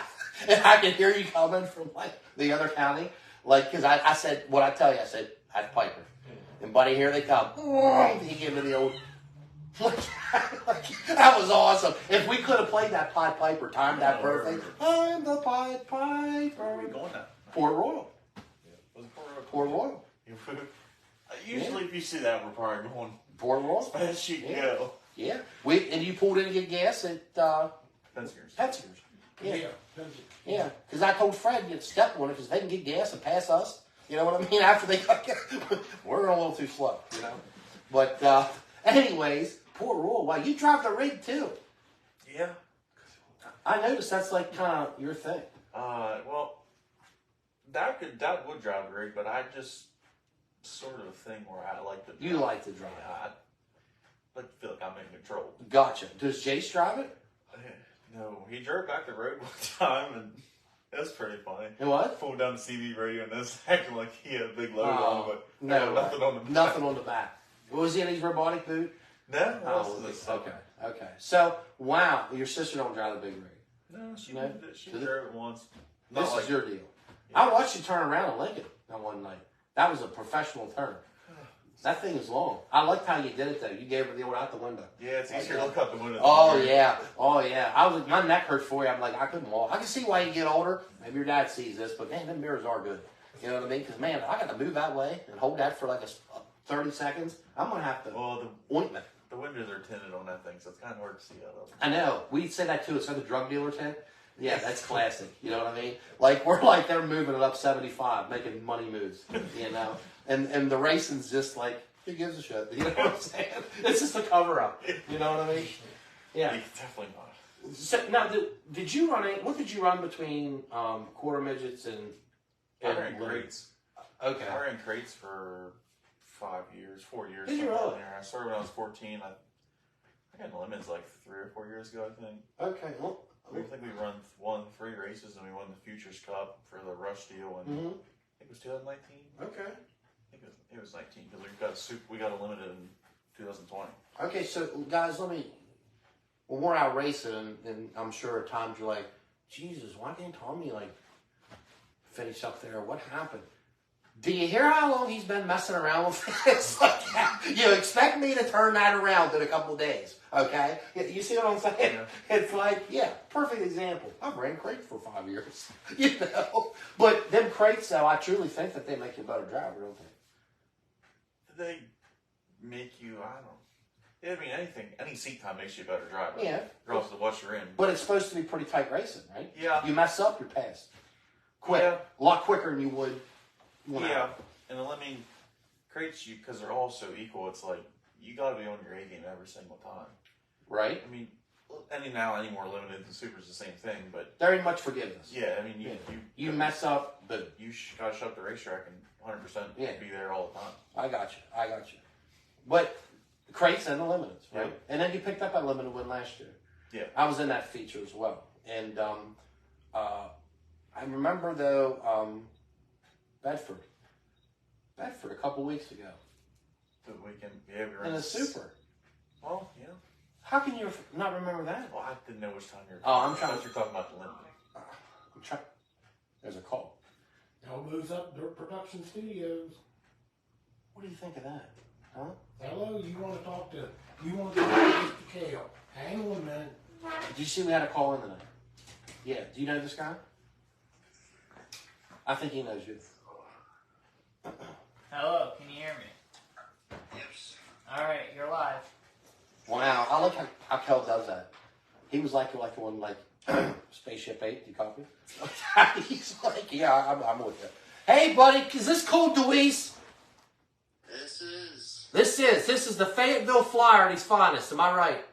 and I could hear you coming from like the other county, like because I said what I tell you, I said that's Piper, and buddy, here they come. He gave me the old. That was awesome. If we could have played that Pied Piper, timed that perfect. I'm the Pied Piper. Where are we going now? Port Royal. Was it Port Royal? Port Royal. Usually, if you see that, we're probably going Port Royal. as fast as you can Yeah. go. Yeah. And you pulled in to get gas at Pensiers. Petziger's. Yeah. Yeah. Yeah. Because I told Fred you'd step on it because they can get gas and pass us. You know what I mean? After they got gas. We're a little too slow, you know. But anyways, Port Royal. Wow, you drive the rig too. Yeah. I noticed that's like kind of your thing. Well, that would drive the rig, but I just sort of a thing where I like to. You like to drive. Yeah, I like to feel like I'm in control. Gotcha. Does Jace drive it? No, he drove back the road one time, and it was pretty funny. And what? Pulled down the CB radio, and this acting like he had a big load on, but No, nothing on the back. Nothing on the back. Was he in his robotic boot? No, that was the stuff. Okay. Okay. So, wow, your sister don't drive the big rig. No, she No? did it. She drove it once. Not This like is your deal. Yeah. I watched you turn around in Lincoln that one night. That was a professional turn. That thing is long. I liked how you did it though. You gave her the old out the window. Yeah, it's easier to look out the window. Oh yeah, oh yeah. I was like, my neck hurts for you. I'm like, I couldn't walk. I can see why you get older. Maybe your dad sees this, but man, them mirrors are good. You know what I mean? Because man, if I got to move that way and hold that for like 30 seconds, I'm gonna have to Well, ointment. the windows are tinted on that thing, so it's kind of hard to see out of. I know. We say that too. It's like the drug dealer tent. Yeah, that's classic. You know what I mean? Like we're like they're moving it up 75, making money moves. You know, and the racing's just like. Who gives a shit? You know what I'm saying? It's just a cover up. You know what I mean? Yeah. Definitely not. So now, did you run it? What did you run between quarter midgets and? I ran crates. Okay. I ran crates for 4 years. Did you really? I started when I was 14. I got in limits like 3 or 4 years ago, I think. Okay. Well, I think we won 3 races, and we won the Futures Cup for the Rush deal, and I think it was 2019. okay. I think it was 19 because we got a limited in 2020. Okay. So guys, when we're out racing, and I'm sure at times you're like, Jesus, why didn't Tommy like finish up there? What happened? Do you hear how long he's been messing around with this? Like, you expect me to turn that around in a couple days, okay? You see what I'm saying? Yeah. It's like, yeah, perfect example. I've ran crates for 5 years, you know? But them crates, though, I truly think that they make you a better driver, don't they? Did they make you, I don't know. I mean, any seat time makes you a better driver. Yeah. Regardless of what you're in. But it's supposed to be pretty tight racing, right? Yeah. You mess up, you're passed. Quick. Yeah. A lot quicker than you would. Yeah. And I mean, crates, because they're all so equal, it's like, you got to be on your A game every single time. Right? I mean, any more limited than Super's the same thing, but Very much forgiveness. yeah, I mean, You mess up, boom. you got to show up the racetrack and 100% Yeah. be there all the time. I got you. But crates and the limiteds, right? Yeah. And then you picked up that limited win last year. Yeah. I was in that feature as well. And I remember, though, Bedford a couple week's ago. The weekend, yeah, we were In the Super. Well, yeah. How can you not remember that? Well, I didn't know which time you were Oh, I'm I trying- thought you were talking about the limited. I'm trying. There's a call. Now moves up Dirt Production Studios. What do you think of that? Huh? Hello, you want to talk to Mr. Kale? Hang on a minute. Did you see we had a call in tonight? Yeah. Do you know this guy? I think he knows you. Hello, can you hear me? Yes. Alright, you're live. Wow, I like how Kel does that. He was like the one like Spaceship 8. Do you copy? He's like, yeah, I'm with you. Hey, buddy, is this cool, Dewease? This is. This is the Fayetteville Flyer at its finest. Am I right?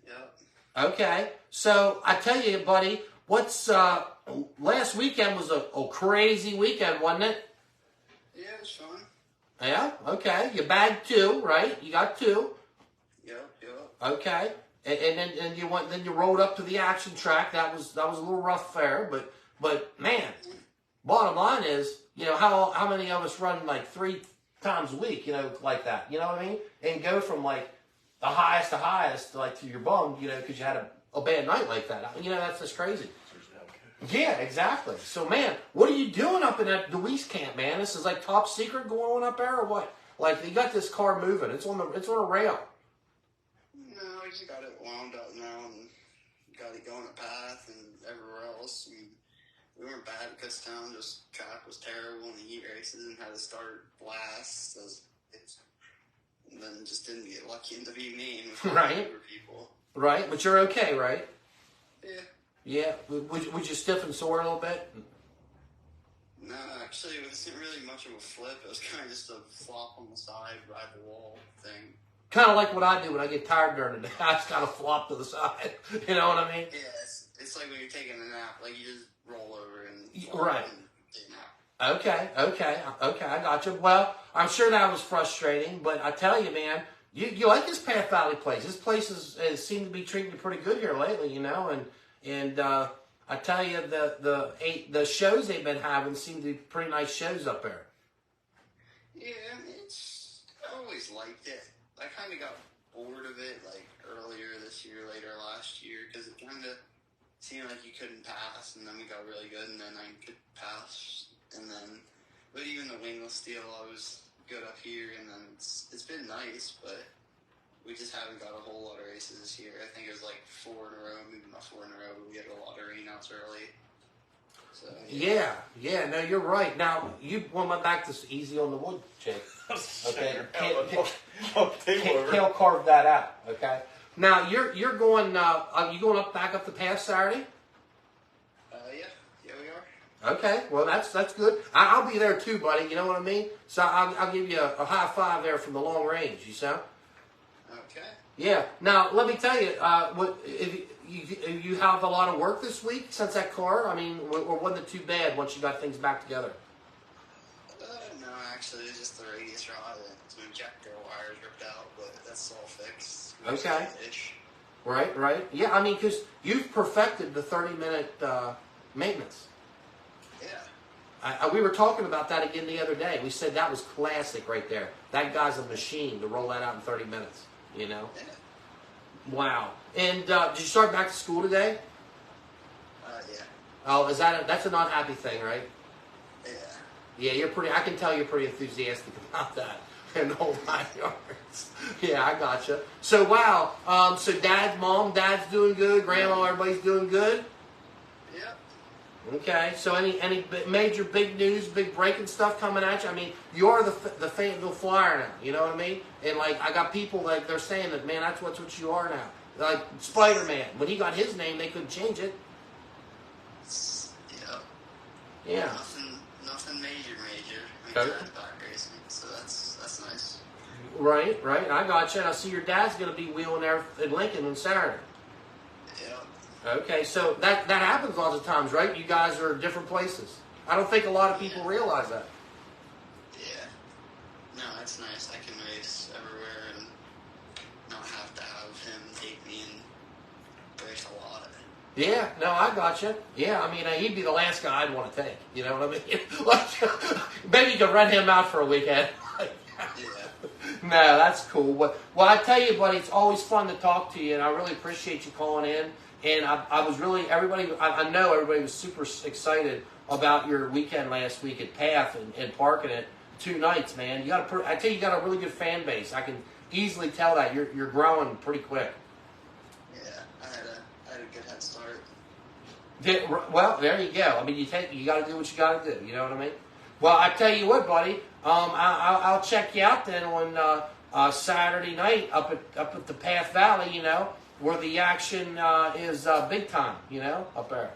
Yep. Okay. So I tell you, buddy, what's last weekend was a crazy weekend, wasn't it? Yeah, it was fun. Yeah. Okay. You bagged 2, right? You got 2. Yep. Okay. And then you rode up to the action track. That was a little rough fare, but man, bottom line is, how many of us run like 3 times a week, like that, you know what I mean? And go from like the highest to highest, like to your bum, because you had a bad night like that. That's just crazy. Yeah, exactly. So, man, what are you doing up in that Dewease camp, man? This is like top secret going on up there, or what? Like, you got this car moving. It's on a rail. No, I just got it wound up now and got it going a path and everywhere else. And we weren't bad at Kutztown, just track was terrible in the heat races and had to start blast. And then just didn't get lucky in the big name with Right. people. Right, but you're okay, right? Yeah. Yeah. Would you stiff and sore a little bit? No, actually, it wasn't really much of a flip. It was kind of just a flop on the side, ride the wall thing. Kind of like what I do when I get tired during the day. I just kind of flop to the side. You know what I mean? Yeah, it's like when you're taking a nap. Like, you just roll over and Right. and take a nap. Okay, I got you. Well, I'm sure that was frustrating, but I tell you, man, you like this Path Valley place. This place is seemed to be treating you pretty good here lately, and I tell you, the shows they've been having seem to be pretty nice shows up there. Yeah, I always liked it. I kind of got bored of it, like, earlier this year, later last year, because it kind of seemed like you couldn't pass, and then we got really good, and then I could pass, but even the wingless steel, I was good up here, and then it's been nice, but we just haven't got a whole lot of races this year. I think it was like 4 in a row, maybe not 4 in a row, but we had a lot of rainouts early. So, Yeah, no, you're right. Now, you want my back this easy on the wood, Jake. Okay, can't carve that out. Okay. Now you're going. You going back up the path Saturday? Yeah, we are. Okay. Well, that's good. I'll be there too, buddy. You know what I mean? So I'll give you a high five there from the long range. You sound? Okay. Yeah. Now let me tell you. What if you have a lot of work this week since that car? I mean, or wasn't it too bad once you got things back together? No, actually, it's just the radius rod and some injector wires ripped out, but that's all fixed. Okay. Ish. Right. Yeah, I mean, because you've perfected the 30-minute maintenance. Yeah. We were talking about that again the other day. We said that was classic right there. That guy's a machine to roll that out in 30 minutes, Yeah. Wow. And did you start back to school today? Yeah. Oh, that's an unhappy thing, right? Yeah. Yeah, I can tell you're pretty enthusiastic about that. And whole 9 yards. Yeah, I gotcha. So, wow. So dad's doing good. Grandma, everybody's doing good? Yep. Okay. So, any major big news, big breaking stuff coming at you? I mean, you're the Fayetteville Flyer now. You know what I mean? And, like, I got people, like, they're saying that, man, that's what you are now. Like, Spider-Man. When he got his name, they couldn't change it. Yep. Yeah. Nothing major. Okay. Back racing, so that's nice. Right. I gotcha. And I see your dad's going to be wheeling there in Lincoln on Saturday. Yep. Okay, so that happens lots of times, right? You guys are different places. I don't think a lot of people realize that. Yeah. No, it's nice. I can race everywhere and not have to have him take me and race a lot. Yeah, no, I gotcha. Yeah, I mean, he'd be the last guy I'd want to take. You know what I mean? Like, maybe you could rent him out for a weekend. Yeah. No, that's cool. Well, I tell you, buddy, it's always fun to talk to you, and I really appreciate you calling in. And I was really, I know everybody was super excited about your weekend last week at Path and parking it 2 nights, man. I tell you, you got a really good fan base. I can easily tell that you're growing pretty quick. Yeah, I had a good head start. Well, there you go. I mean, you got to do what you got to do. You know what I mean? Well, I tell you what, buddy. I'll check you out then on Saturday night up at the Path Valley. You know, where the action is big time. You know, up there.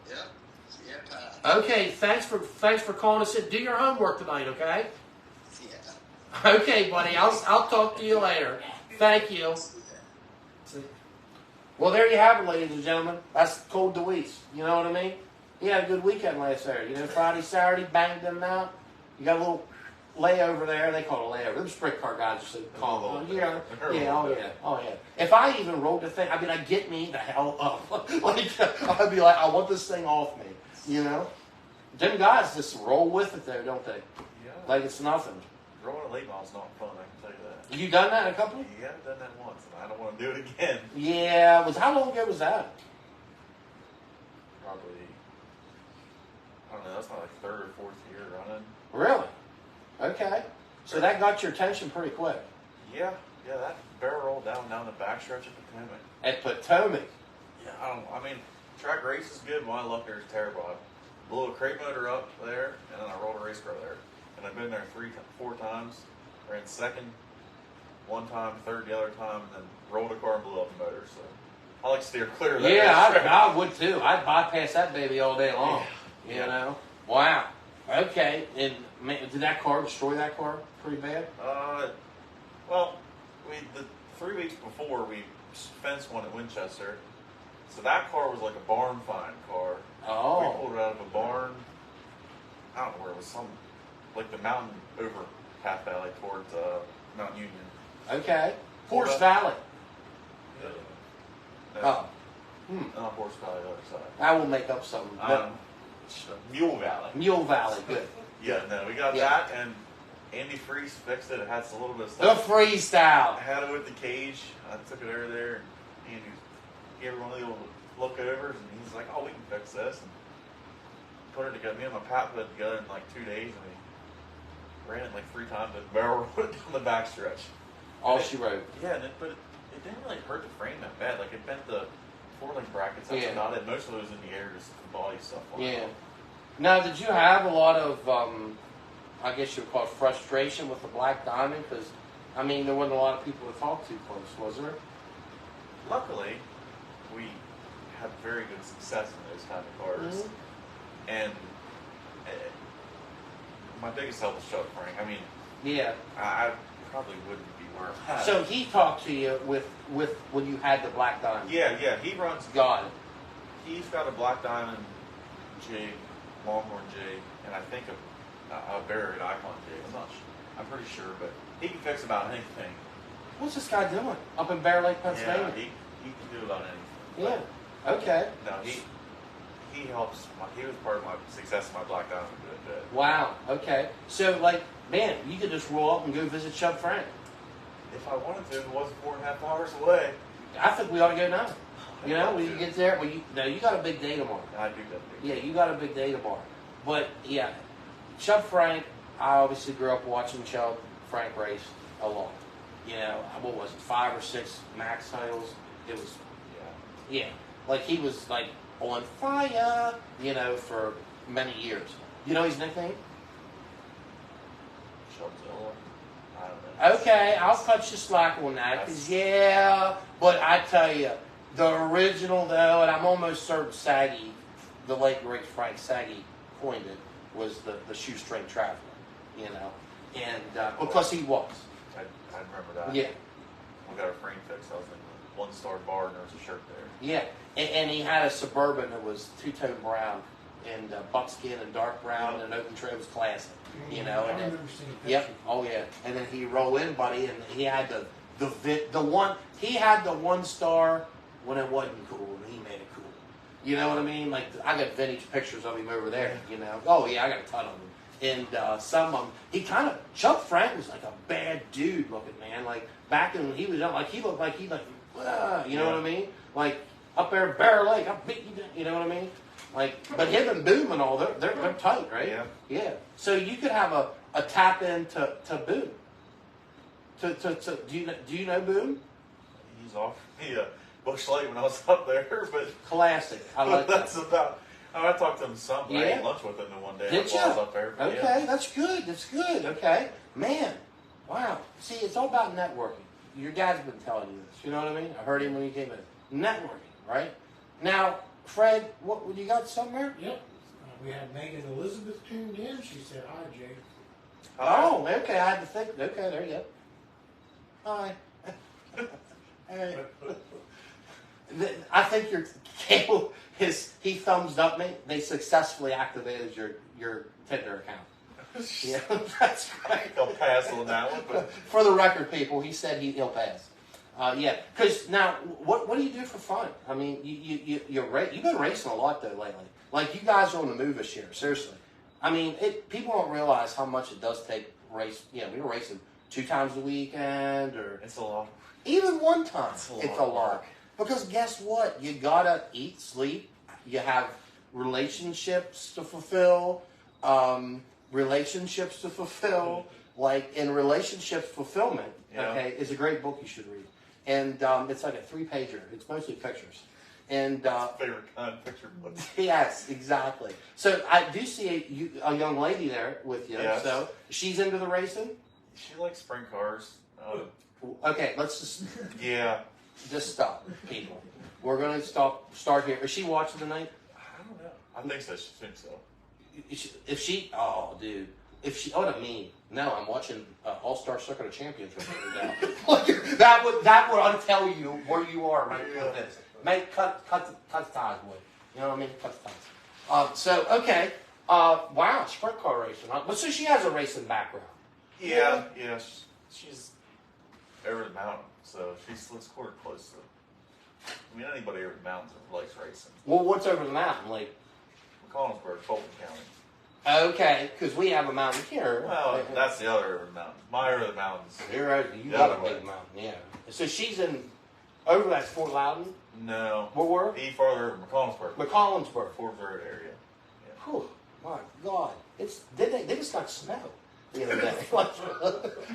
Yep. Yeah, Pat. Okay. Thanks for calling us in. Do your homework tonight. Okay. Yeah. Okay, buddy. I'll talk to you later. Thank you. Well, there you have it, ladies and gentlemen. That's Cold Dewease. You know what I mean? He had a good weekend last Saturday. You know, Friday, Saturday, banged them out. You got a little layover there. They call it a layover. Them sprint car guys are so calm. Yeah, oh yeah. If I even rolled the thing, I mean, I'd get me the hell up. Like, I'd be like, I want this thing off me. You know? Them guys just roll with it, though, don't they? Yeah. Like it's nothing. Rolling a late model's not fun, I can tell you that. You done that in a company? Yeah, I've done that once, and I don't want to do it again. Yeah. How long ago was that? Probably, I don't know, that's not like third or fourth year running. Really? Okay. So that got your attention pretty quick. Yeah, that barrel rolled down the backstretch of Potomac. At Potomac. Yeah, I mean, track race is good, my luck there is terrible. I blew a crate motor up there, and then I rolled a race car there. And I've been there 4 times, ran second one time, third the other time, and then rolled a car and blew up the motor. So I like to steer clear of that. Yeah, I would too. I'd bypass that baby all day long. Yeah. You know? Wow. Okay. And man, did that car destroy that car pretty bad? Well, the 3 weeks before we fenced one at Winchester, so that car was like a barn find car. We Oh. pulled it out of a barn. I don't know where it was, like the mountain over Half Valley towards Mount Union. Okay. Horse Hold Valley. No, Oh. not Horse Valley, the other side. I will make up some. Mule Valley. Mule Valley. Good. Yeah, no, we got Yeah. that, and Andy Freeze fixed it. It had a little bit of The stuff. freestyle. I had it with the cage. I took it over there, and Andy gave her one of the little look-overs, and he's like, "Oh, we can fix this." And put it together. Me and my pap put it together in like 2 days, and we ran it like 3 times. And barrel rolled down the backstretch. All she wrote. Yeah, but it didn't really hurt the frame that bad. Like, it bent the four-link brackets. That's Yeah. about it. Most of it was in the air, just the body stuff. Yeah. Now, did you have a lot of, I guess you would call it frustration with the Black Diamond? Because, I mean, there wasn't a lot of people to talk to close, was there? Luckily, we had very good success in those kind of cars. Mhm. And my biggest help was Chuck Frank. I mean, Yeah. I probably wouldn't be where I'm at. So he talked to you with when you had the Black Diamond. Yeah, he runs. Got it. He's got a Black Diamond jig, Longhorn jig, and I think a buried Icon jig. I'm pretty sure, but he can fix about anything. What's this guy doing up in Bear Lake, Yeah, Pennsylvania? he can do about anything. Yeah. Okay. But, no, he helps. He was part of my success of my Black Diamond. Good. Wow. Okay. So, like, man, you could just roll up and go visit Chubb Frank. If I wanted to, it wasn't 4.5 hours away. I think we ought to go now. You know, when you get there, well, you got a big day tomorrow. I do that. Yeah, you got a big day tomorrow. But yeah, Chubb Frank. I obviously grew up watching Chubb Frank race a lot. You know, what was it, 5 or 6 max titles? It was, yeah, like he was like on fire. You know, for many years. You know his nickname? Chubbzilla. I don't know. Okay, I'll cut you slack on that. 'Cause, yeah, but I tell you, the original though, and I'm almost certain Saggy, the late great Frank Saggy coined it, was the shoestring traveler. You know, and because he was. I remember that. Yeah, We got our frame fixed. I was in the One Star Bar, and there was a shirt there. yeah, and he had a Suburban that was two-tone brown and buckskin and dark brown and open tray. It was classic. You know, I and then, remember seeing a yep, picture. oh yeah, and then he roll in, buddy, and he had the one he had the 1 star when it wasn't cool, and he made it cool. You know what I mean? Like I got vintage pictures of him over there. You know, oh yeah, I got a ton of them. And some of them, he kind of Chuck Frank was like a bad dude looking, man. Like back when he was young, like he looked like you know what I mean? Like up there at Bear Lake, I beat you down, you know what I mean? Like, but him and Boom and all, they're tight, right? Yeah. Yeah. So you could have a tap in to Boom. To do you know Boom? He's off the Bush Light when I was up there, but Classic. I like that's that. about. I talked to him some. I Yeah. ate lunch with him the one day Did while I was ya? up there. Okay, Yeah. that's good. That's good. Okay, man. Wow. See, it's all about networking. Your dad's been telling you this. You know what I mean? I heard him when he came in. Networking, right? Now, Fred, what you got somewhere? Yep. We had Megan Elizabeth tuned in. She said, "Hi, Jake." Oh, okay. I had to think. Okay, there you go. Hi. Hey. I think your cable he thumbs up me. They successfully activated your Tinder account. Yeah, that's right. He'll pass on that one, but For the record, people, he said he'll pass. Yeah, because now, what do you do for fun? I mean, you've been racing a lot though lately. Like you guys are on the move this year, seriously. I mean, people don't realize how much it does take race. We were racing 2 times a weekend, or it's a lot. even 1 time. It's It's a a lot. lot. Because guess what? You gotta eat, sleep. You have relationships to fulfill. Like in relationships fulfillment. Yeah. Okay, is a great book you should read. And it's like a 3-pager. It's mostly pictures. And Favorite kind of picture book. yes, exactly. So I do see a young lady there with you. Yes. So she's into the racing. She likes sprint cars. Okay, let's Yeah. just stop, people. We're gonna start here. Is she watching tonight? I don't know. I think so. She thinks so. If she, oh, dude. If she, oh, to me, no, I'm watching All-Star Circuit of Champions right now. Like, that would untell you where you are right with this. Cut the ties, boy. You know what I mean? Cut the ties. So, okay. Wow, sprint car racing. Huh? But so she has a racing background. Yeah. She's over the mountain, so let's quarter close to. I mean, anybody over the mountains likes racing. Well, what's over the mountain? Like, McCollinsburg, Fulton County. okay, because we have a mountain here. Well, that's the other over the mountain. My over the mountains. You're right. You The got a other way. big mountain, yeah. So she's in, over that's Fort Loudon? No. What were? Farther over McCollinsburg. McCollinsburg. Fort Road area. Whew, my God. They just got snow the other day.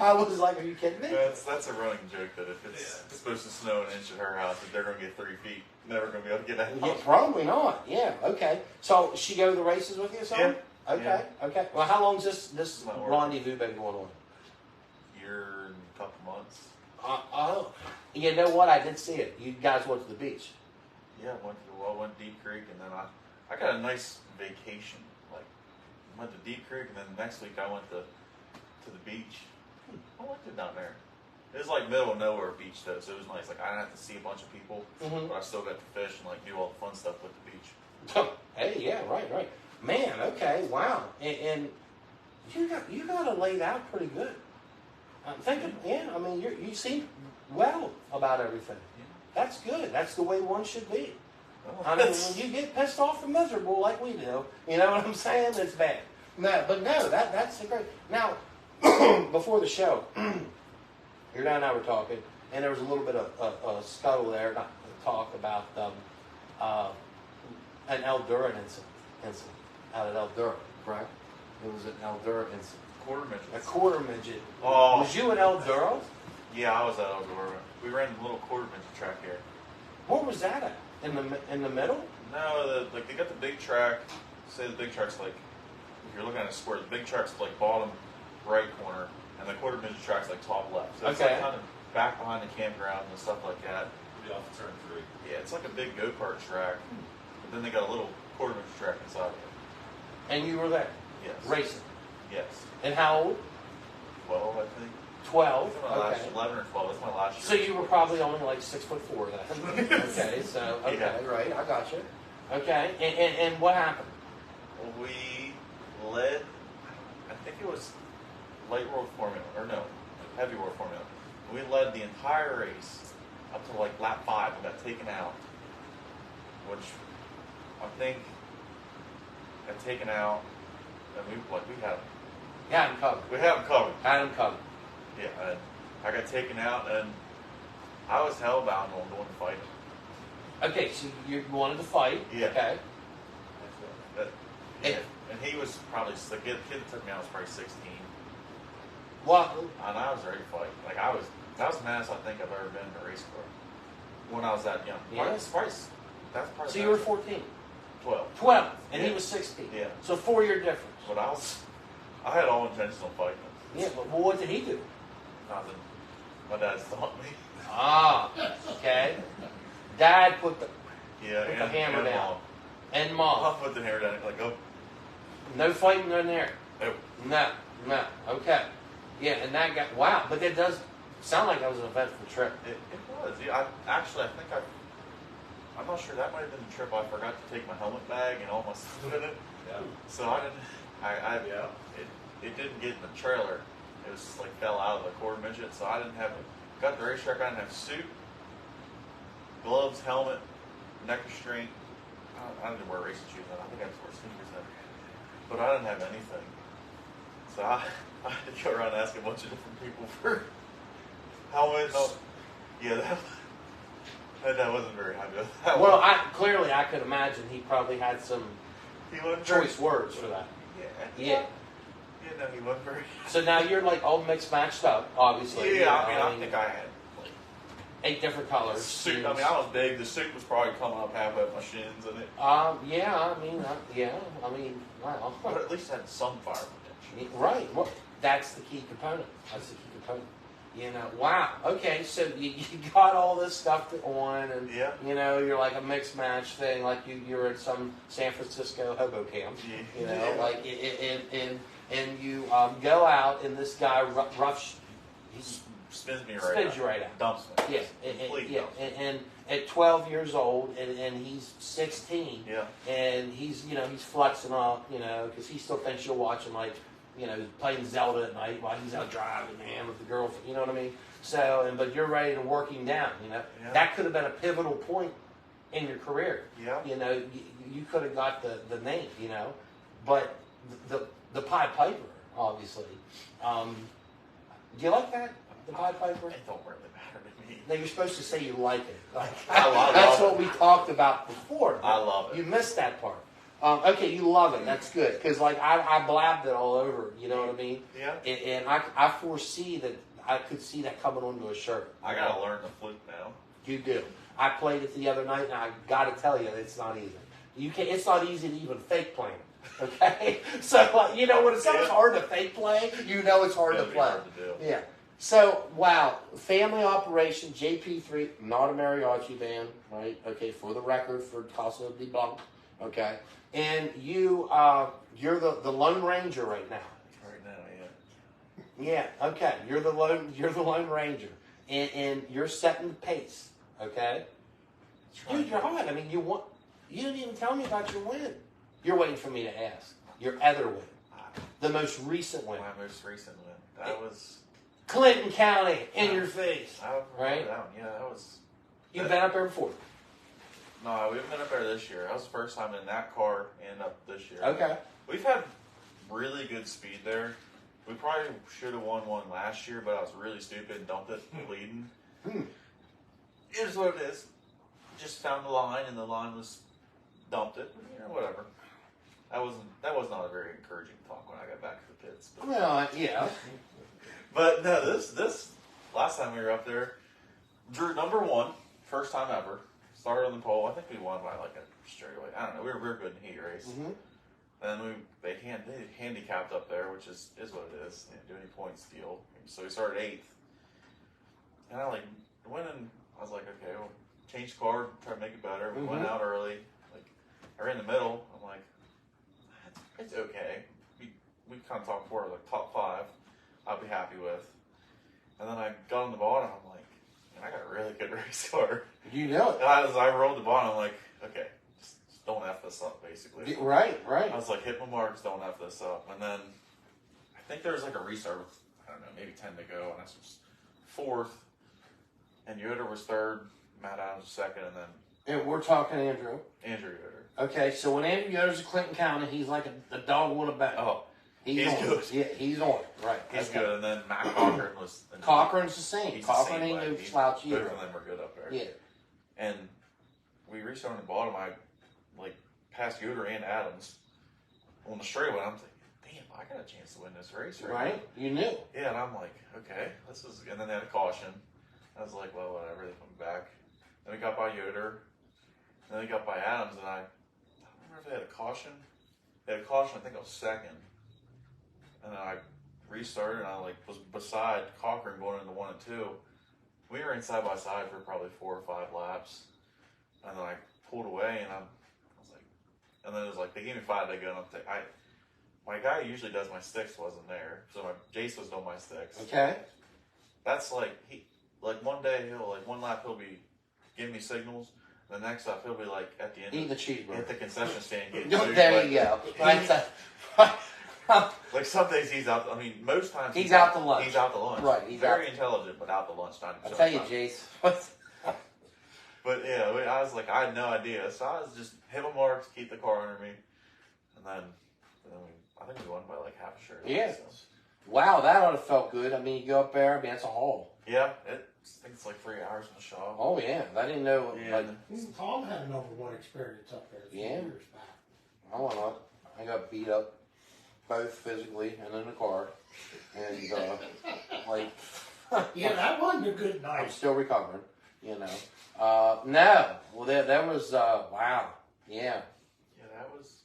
I was like, are you kidding me? That's a running joke that if it's supposed to snow an inch at her house, that they're going to get 3 feet. Never going to be able to get out. Yeah, probably not. Yeah, okay. So she go to the races with you or something? Yeah. Okay, okay. Well, how long's this Not working. rendezvous been going on? Year and a couple months. Oh, you know what? I did see it. You guys went to the beach. Yeah, went Deep Creek, and then I got a nice vacation. Like, went to Deep Creek, and then next week I went to the beach. I liked it down there. It was like middle of nowhere beach though, so it was nice. Like I didn't have to see a bunch of people, but I still got to fish and like do all the fun stuff with the beach. Hey, yeah, right. Man, okay, wow. And you got it laid out pretty good. I'm thinking, I mean, you seem well about everything. That's good. That's the way one should be. Well, I mean, when you get pissed off and miserable like we do, you know what I'm saying? It's bad. No, but no, that's a great. Now, before the show, your dad and I were talking, and there was a little bit of scuttle there, not talk about an Eldura incident out at Eldura, correct? It was an Eldura incident. quarter midget. A quarter midget. Oh, Was you at Eldura? yeah, I was at Eldora. We ran the little quarter midget track here. Where was that at? In the middle? No, like they got the big track. Say the big track's like, if you're looking at a square, the big track's like bottom right corner, and the quarter midget track's like top left. So it's Okay. like kind of back behind the campground and stuff like that. Be off turn 3. Yeah, it's like a big go-kart track, but then they got a little quarter midget track inside of it. And you were there Yes. racing. Yes. And how old? 12, I think. 12. That's my last, Okay. 11 or 12. That's my last So year. you were probably only like 6'4" then. Okay, so okay, Yeah. right, I got you. Okay, and what happened? We led, I think it was light world formula, or no, heavy world formula. We led the entire race up to like lap 5 and got taken out, which I think got taken out, and we had Had him covered. we had them covered. Had him covered. Yeah, and I got taken out, and I was hellbound on going to fight him. Okay, so you wanted to fight. Yeah. Okay. But, yeah, and he was probably the kid that took me out was probably 16. Well, And I was ready to fight. Like that was the maddest I think I've ever been in a race car. When I was that young. Yeah. That's probably so you were 14. 12. 12, and he Yeah. was 16. Yeah. So 4-year difference. But I had all intentions on fighting him. Yeah, but well, what did he do? Nothing. My dad stopped me. Ah, okay. Dad put the Yeah, Put the hammer and down. Mom. and I'll mom. put the hammer down. Like, oh, No fighting in there. no. No. No. Okay. Yeah, and that got wow, but it does sound like that was an eventful trip. It was. Yeah, I think I'm not sure, that might have been the trip I forgot to take my helmet bag and all my stuff in it. Yeah. So I didn't. It didn't get in the trailer. It was just like fell out of the quarter midget. So I didn't have got the racetrack. I didn't have suit, gloves, helmet, neck restraint. I didn't wear racing shoes. I think I just wore sneakers then. But I didn't have anything. So I had to go around and ask a bunch of different people for helmets. Yeah, that wasn't very high. Well, I could imagine he probably had some he wasn't choice words for that. Yeah. No, he wasn't very. So now you're like all mixed matched up, obviously. Yeah, I think I had like 8 different colors. suit. I mean, I was big. The suit was probably coming up half of my shins in it. Yeah. Wow. But at least it had some fire protection. Right. Well, that's the key component. Wow. Okay, so you got all this stuff on, and Yeah. you're like a mixed match thing, like you're at some San Francisco hobo camp. Yeah. Like and you go out, and this guy he Spins me right spins out. you right out. Dumps me. Yeah, Complete yeah, dumps me. and at 12 years old, and he's 16, Yeah. and he's flexing up, because he still thinks you're watching like, playing Zelda at night while he's out driving, man, with the girlfriend. You know what I mean? So, but you're ready to work him down. Yeah. That could have been a pivotal point in your career. Yeah. You could have got the name. But the Pied Piper, obviously. Do you like that? The Pied Piper? It don't really matter to me. No, you're supposed to say you like it. I love That's it. what we talked about before. I love it. You missed that part. Okay, you love it. That's good. Because, I blabbed it all over. You know what I mean? Yeah. And I foresee that I could see that coming onto a shirt. I gotta learn the flute now. You do. I played it the other night, and I got to tell you, it's not easy. It's not easy to even fake play it. Okay? So, when it sounds hard to fake play, it's hard to It'll be play. hard to do. Yeah. So, wow, family operation, JP3, not a mariachi band, right? Okay, for the record, for Casa de Blanc, okay? And you're the Lone Ranger right now. Right now, Yeah, okay, you're the Lone Ranger, and you're setting the pace, okay? Dude, you're hot. I mean, you didn't even tell me about your win. You're waiting for me to ask. Your other win, the most recent win. My most recent win. That was. Clinton County, in your face. Right? Yeah, that was. You've been up there before. No, we haven't been up there this year. That was the first time in that car and up this year. Okay. We've had really good speed there. We probably should have won one last year, but I was really stupid and dumped it bleeding. It is what it is. Just found the line, and the line was dumped it. Whatever. That was not a very encouraging talk when I got back to the pits. But. Well, yeah. But no, this last time we were up there, drew number 1, first time ever. Started on the pole. I think we won by like a straightaway. I don't know. We were good in heat race. Mm-hmm. Then they handicapped up there, which is what it is. They didn't do any points deal. So we started 8th. And I went in. I was like, okay, we'll change car, try to make it better. We went out early. I ran in the middle. I'm like, it's okay. We kind of talked before, top 5. I'll be happy with. And then I got on the bottom. I'm like, man, I got a really good race car. You know it. And as I rolled the bottom, I'm like, okay, just don't F this up, basically. Right. I was like, hit my marks, don't F this up. And then I think there was a restart with, I don't know, maybe 10 to go. And I was 4th. And Yoder was 3rd. Matt Adams was 2nd. And then And we're talking Andrew. Andrew Yoder. Okay, so when Andrew goes to Clinton County, he's like a dog with a bone. Oh, he's he's on. good. Yeah, he's on. Right. He's okay. good. And then Matt Cochran was. Cochran's the same. He's Cochran the same ain't no way. slouch Both either. of them were good up there. Yeah. And we restarted on the bottom. I passed Yoder and Adams on the straightaway. I'm thinking, damn, I got a chance to win this race, Right? You knew. Yeah, and I'm like, okay, this is. And then they had a caution. I was like, well, whatever. They come back. Then we got by Yoder. And then we got by Adams, and I don't remember if they had a caution. They had a caution. I think I was 2nd. And then I restarted, and I was beside Cochran going into 1 and 2. We were in side by side for probably 4 or 5 laps, and then I pulled away, and I was like, and then it was like they gave me 5 to go, and my guy who usually does my sticks wasn't there, so Jace was doing my sticks. Okay. That's like one day one lap he'll be giving me signals, the next lap he'll be like at the end Eating the cheeseburger. at the concession stand getting There food. you go. Like some days he's out. I mean, most times He's out to lunch. He's out to lunch. Right, he's very out. intelligent, but out to lunch. I'll tell you, Jace. But yeah, I was like, I had no idea, so I was just hit my marks, keep the car under me, and then I think we won by like half a shirt. Yeah. So. Wow, that ought to felt good. I mean, you go up there. I mean, it's a haul. Yeah, I think it's like 3 hours in the shop. Oh yeah, I didn't know. Yeah. Like, Tom had an over one experience up there a few Yeah. years back. I went up. I got beat up, both physically and in the car, and like Yeah, that wasn't a good I'm night. still recovering. You know. No. Well, there was. Wow. Yeah. Yeah, that was.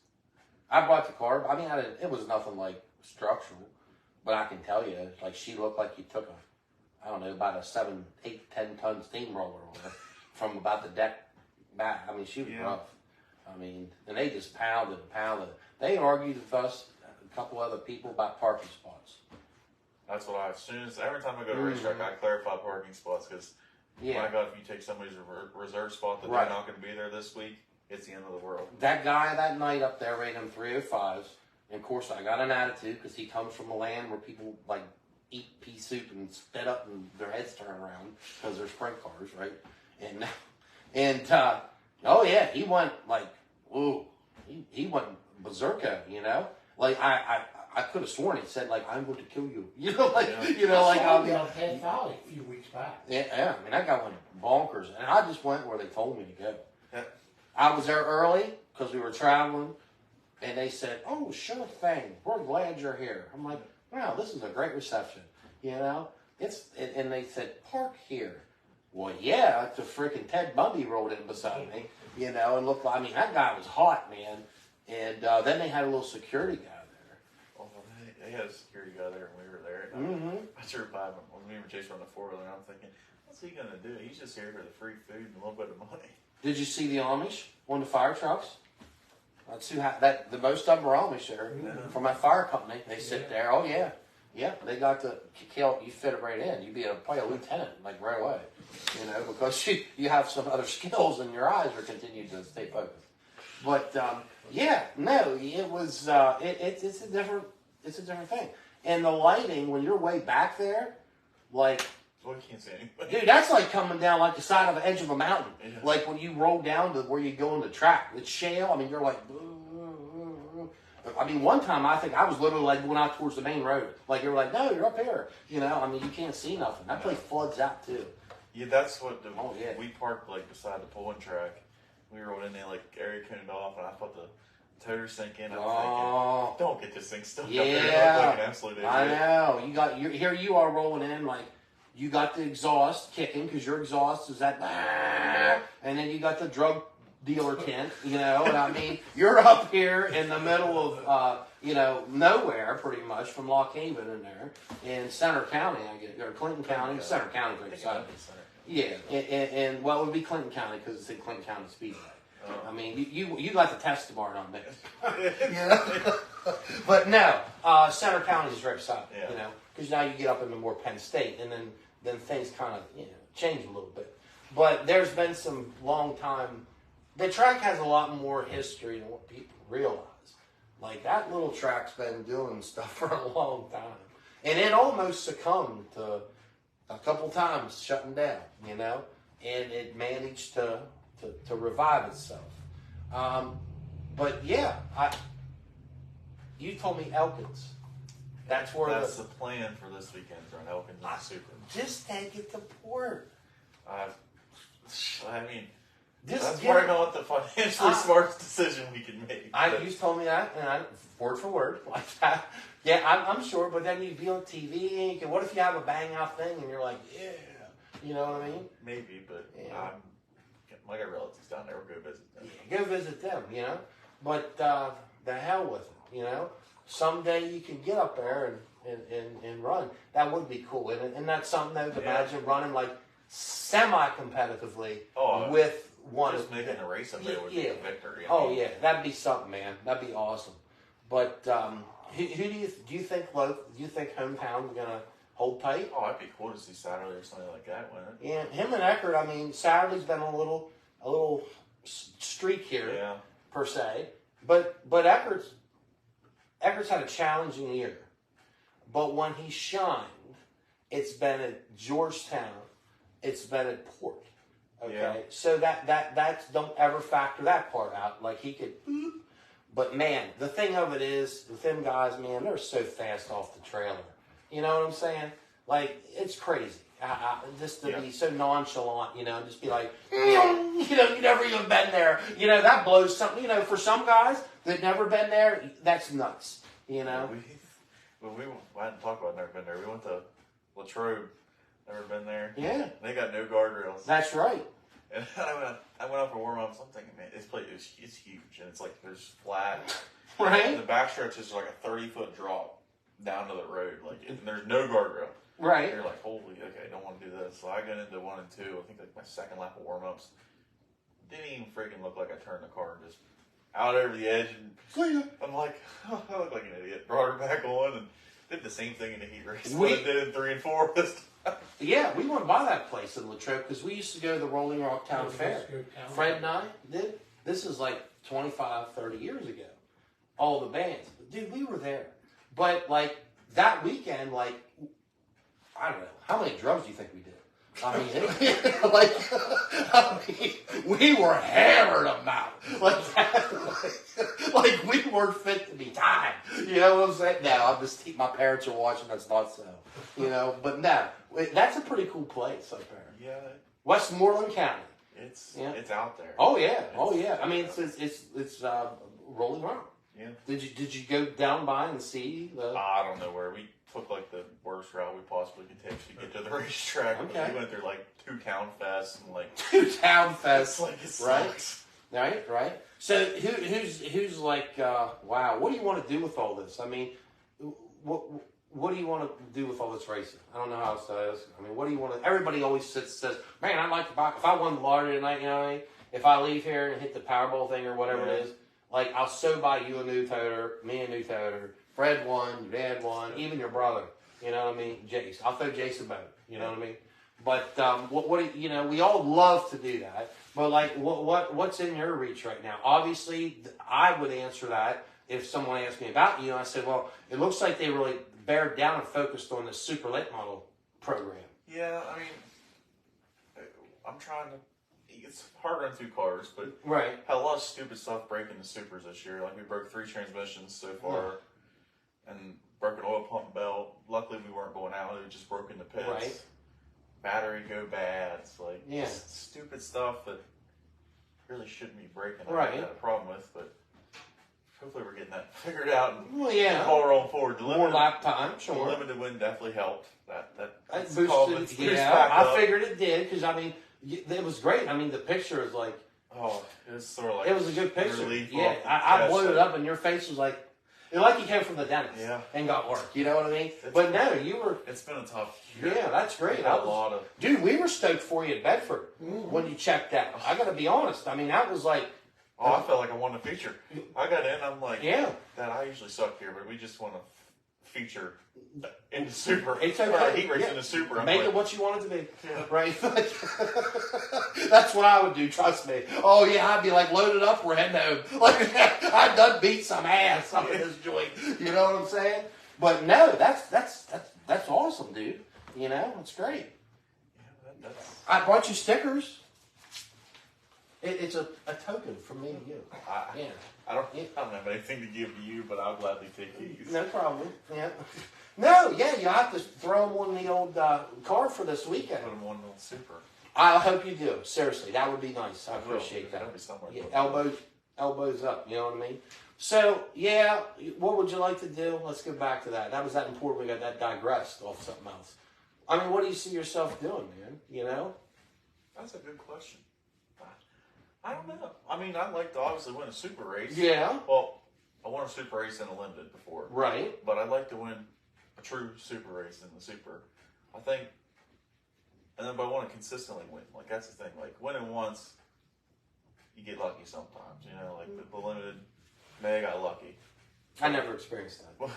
I brought the car. I mean, it was nothing like structural, but I can tell you, like she looked like you took I don't know, about a 7, 8, 10 ton steamroller on her from about the deck back. I mean, she was rough. I mean, and they just pounded and pounded. They argued with us, a couple other people, about parking spots. That's what every time I go to a racetrack, I clarify parking spots because, Yeah. my God, if you take somebody's reserve spot that Right. they're not going to be there this week, it's the end of the world. That guy that night up there rated him 305s. And of course, I got an attitude because he comes from a land where people like eat pea soup and spit up and their heads turn around because they're sprint cars, right? And oh yeah, he went like, ooh, he went berserker, you know. Like I could have sworn he said like, I'm going to kill you, you know, like you know, like I saw I'll him on Penn Valley a few weeks back. yeah. I mean, that guy went bonkers, and I just went where they told me to go. Yeah. I was there early because we were traveling, and they said, "Oh, sure thing. We're glad you're here." I'm like, "Wow, this is a great reception." You know, and they said, "Park here." Well, yeah, the freaking Ted Bundy rolled in beside me, you know, and looked. I mean, that guy was hot, man. And then they had a little security guy there. Oh, they had a security guy there when we were there. Mm-hmm. I drove by when we were chasing on the 4-wheeler, and I'm thinking, what's he going to do? He's just here for the free food and a little bit of money. Did you see the Amish on the fire trucks? That's who the most of them are Amish there. From my fire company, they sit there. Oh yeah, they got to kill. You fit it right in. You'd be able to play a lieutenant like right away, you know, because you have some other skills and your eyes are continuing to stay focused. But it was it's a different thing. And the lighting when you're way back there, like. Well, you can't see anybody. Dude, that's like coming down like the side of the edge of a mountain. Yeah. Like when you roll down to where you go on the track. It's shale. I mean, you're like... I mean, one time I think I was literally like going out towards the main road. Like, you're like, no, you're up here. You know, I mean, you can't see nothing. That place floods out, too. Yeah, that's what we parked like beside the pulling track. We rolled in there like area coned off, and I felt the toters sink in. I was thinking, don't get this thing stuck up there. You look like an absolute idiot. I know. Here you are rolling in like... You got the exhaust kicking because your exhaust is that, and then you got the drug dealer tent, you know. And I mean, you're up here in the middle of, nowhere pretty much from Lock Haven in there in Center County, I guess, or Clinton County. Center County, right beside. Yeah, and well, it would be Clinton County because it's in Clinton County Speedway. I mean, you got the test tomorrow on this. But no, Center County is right beside, you know, because now you get up into more Penn State, and then things kind of change a little bit. But there's been some long time. The track has a lot more history than what people realize. Like that little track's been doing stuff for a long time, and it almost succumbed to a couple times shutting down, you know, and it managed to revive itself. But yeah, you told me Elkins. That's the plan for this weekend for an Elkins and Super. Just take it to port. I mean, Just that's get probably not the financially smartest decision we can make. You told me that, and word for word, like that. Yeah, I'm sure, but then you'd be on TV, and what if you have a bang out thing, and you're like, yeah, you know what I mean? Maybe, but I got relatives down there. We'll go visit them. Yeah, go visit them, you know? But the hell with it, you know? Someday you can get up there and run. That would be cool. And that's something that would imagine running like semi-competitively with one. Just making a race someday would be a victory. Yeah, that'd be something, man. That'd be awesome. But Who do you think hometown's gonna hold tight? Oh, it'd be cool to see Saturday or something like that win it. Yeah, him and Eckert. I mean, Saturday's been a little streak here Yeah. per se, but Eckert's had a challenging year. But when he shined, it's been at Georgetown, it's been at Port. Okay, Yeah. so that's don't ever factor that part out. Like he could. But man, the thing of it is, with them guys, man, they're so fast off the trailer. You know what I'm saying? Like, it's crazy. Just to be so nonchalant, you know, just be like, you never even been there. You know, that blows something. You know, for some guys that never been there, that's nuts. You know? I hadn't talked about never been there. We went to Latrobe, never been there. Yeah. They got no guardrails. That's right. And I went out for warm-ups. I'm thinking, man, this place it's huge. And it's like, there's flat. Right? And the backstretch is like a 30-foot drop down to the road. Like, and there's no guardrail. Right. You're like, holy, okay, don't want to do this. So I got into 1 and 2. I think like my second lap of warm-ups. Didn't even freaking look like I turned the car just out over the edge. And I'm like, oh, I look like an idiot. Brought her back on and did the same thing in the heat race. What I did in 3 and 4 this time. Yeah, we went by that place in Latrobe because we used to go to the Rolling Rock Town Fair. Fred and I did. This is like 25, 30 years ago. All the bands. Dude, we were there. But like that weekend, like, I don't know. How many drugs do you think we did? I mean, we were hammering them out. Like we weren't fit to be tied. You know what I'm saying? No, my parents are watching, that's not so. You know, but no, that's a pretty cool place up there. Yeah. Westmoreland County. It's out there. Oh yeah. I mean, it's Rolling Rock. Yeah. Did you go down by and see the? I don't know where. We took like the worst route we possibly could take to get to the racetrack. Okay. We went through like 2 town fests and like 2 town fests. It's like it right? sucks. Right. So who's like, wow, what do you want to do with all this? I mean, what do you want to do with all this racing? I don't know how else to ask. I mean, what do you want to? Everybody always says, man, I'd like to buy. If I won the lottery tonight, you know what I mean? If I leave here and hit the Powerball thing or whatever it is, like I'll so buy you a new toter, me a new toter. Fred won, your dad won, even your brother. You know what I mean? Jace. I'll throw Jace a boat. You know what I mean? But what you know, we all love to do that. But like, what's in your reach right now? Obviously, I would answer that if someone asked me about you. I said, well, it looks like they really bared down and focused on the super late model program. Yeah, I mean, I'm trying to. It's hard to run 2 cars, but Right. had a lot of stupid stuff breaking the supers this year. Like we broke 3 transmissions so far, and broke an oil pump belt. Luckily, we weren't going out; it just broke in the pits. Right. Battery go bad. It's like Yeah. stupid stuff that really shouldn't be breaking. Right. I had a problem with, but hopefully we're getting that figured out and Well, yeah. all rolling forward. More lap time, The sure. limited win definitely helped. That Boosted, yeah, I figured it did because I mean, it was great. I mean, the picture is like, oh, it was sort of like it was a good picture. relief Yeah, off the I chest, blew it like- up, and your face was like you came from the dentist and got work. You know what I mean? But no, you were. It's been a tough year. Yeah, that's great. A lot of. Dude, we were stoked for you at Bedford when you checked out. I got to be honest. I mean, that was like. Oh, I felt like I won the feature. I got in. I'm like, Yeah. That I usually suck here, but we just want to feature in the super. It's Or okay. heat race Yeah. in the super. I'm Make like, it what you want it to be, Yeah. right? That's what I would do. Trust me. Oh yeah, I'd be like loaded up. We're heading home. Like I done beat some ass up in this joint. You know what I'm saying? But no, that's awesome, dude. You know, it's great. Yeah, that's. I brought you stickers. It's a token from me to you. Yeah. I don't have anything to give to you, but I'll gladly take these. No problem. Yeah. No, yeah, you have to throw them on the old car for this weekend. Put them on the super. I hope you do. Seriously, that would be nice. I appreciate that. That'll be somewhere. Yeah, elbows up. You know what I mean? So, yeah, what would you like to do? Let's go back to that. That was that important. We got that digressed off something else. I mean, what do you see yourself doing, man? You know? That's a good question. I don't know. I mean, I'd like to obviously win a super race. Yeah. Well, I won a super race in a limited before. Right. But I'd like to win a true super race in the super. I think, and then but I want to consistently win. Like that's the thing. Like winning once, you get lucky sometimes. You know, like the limited, May I got lucky. I never experienced that.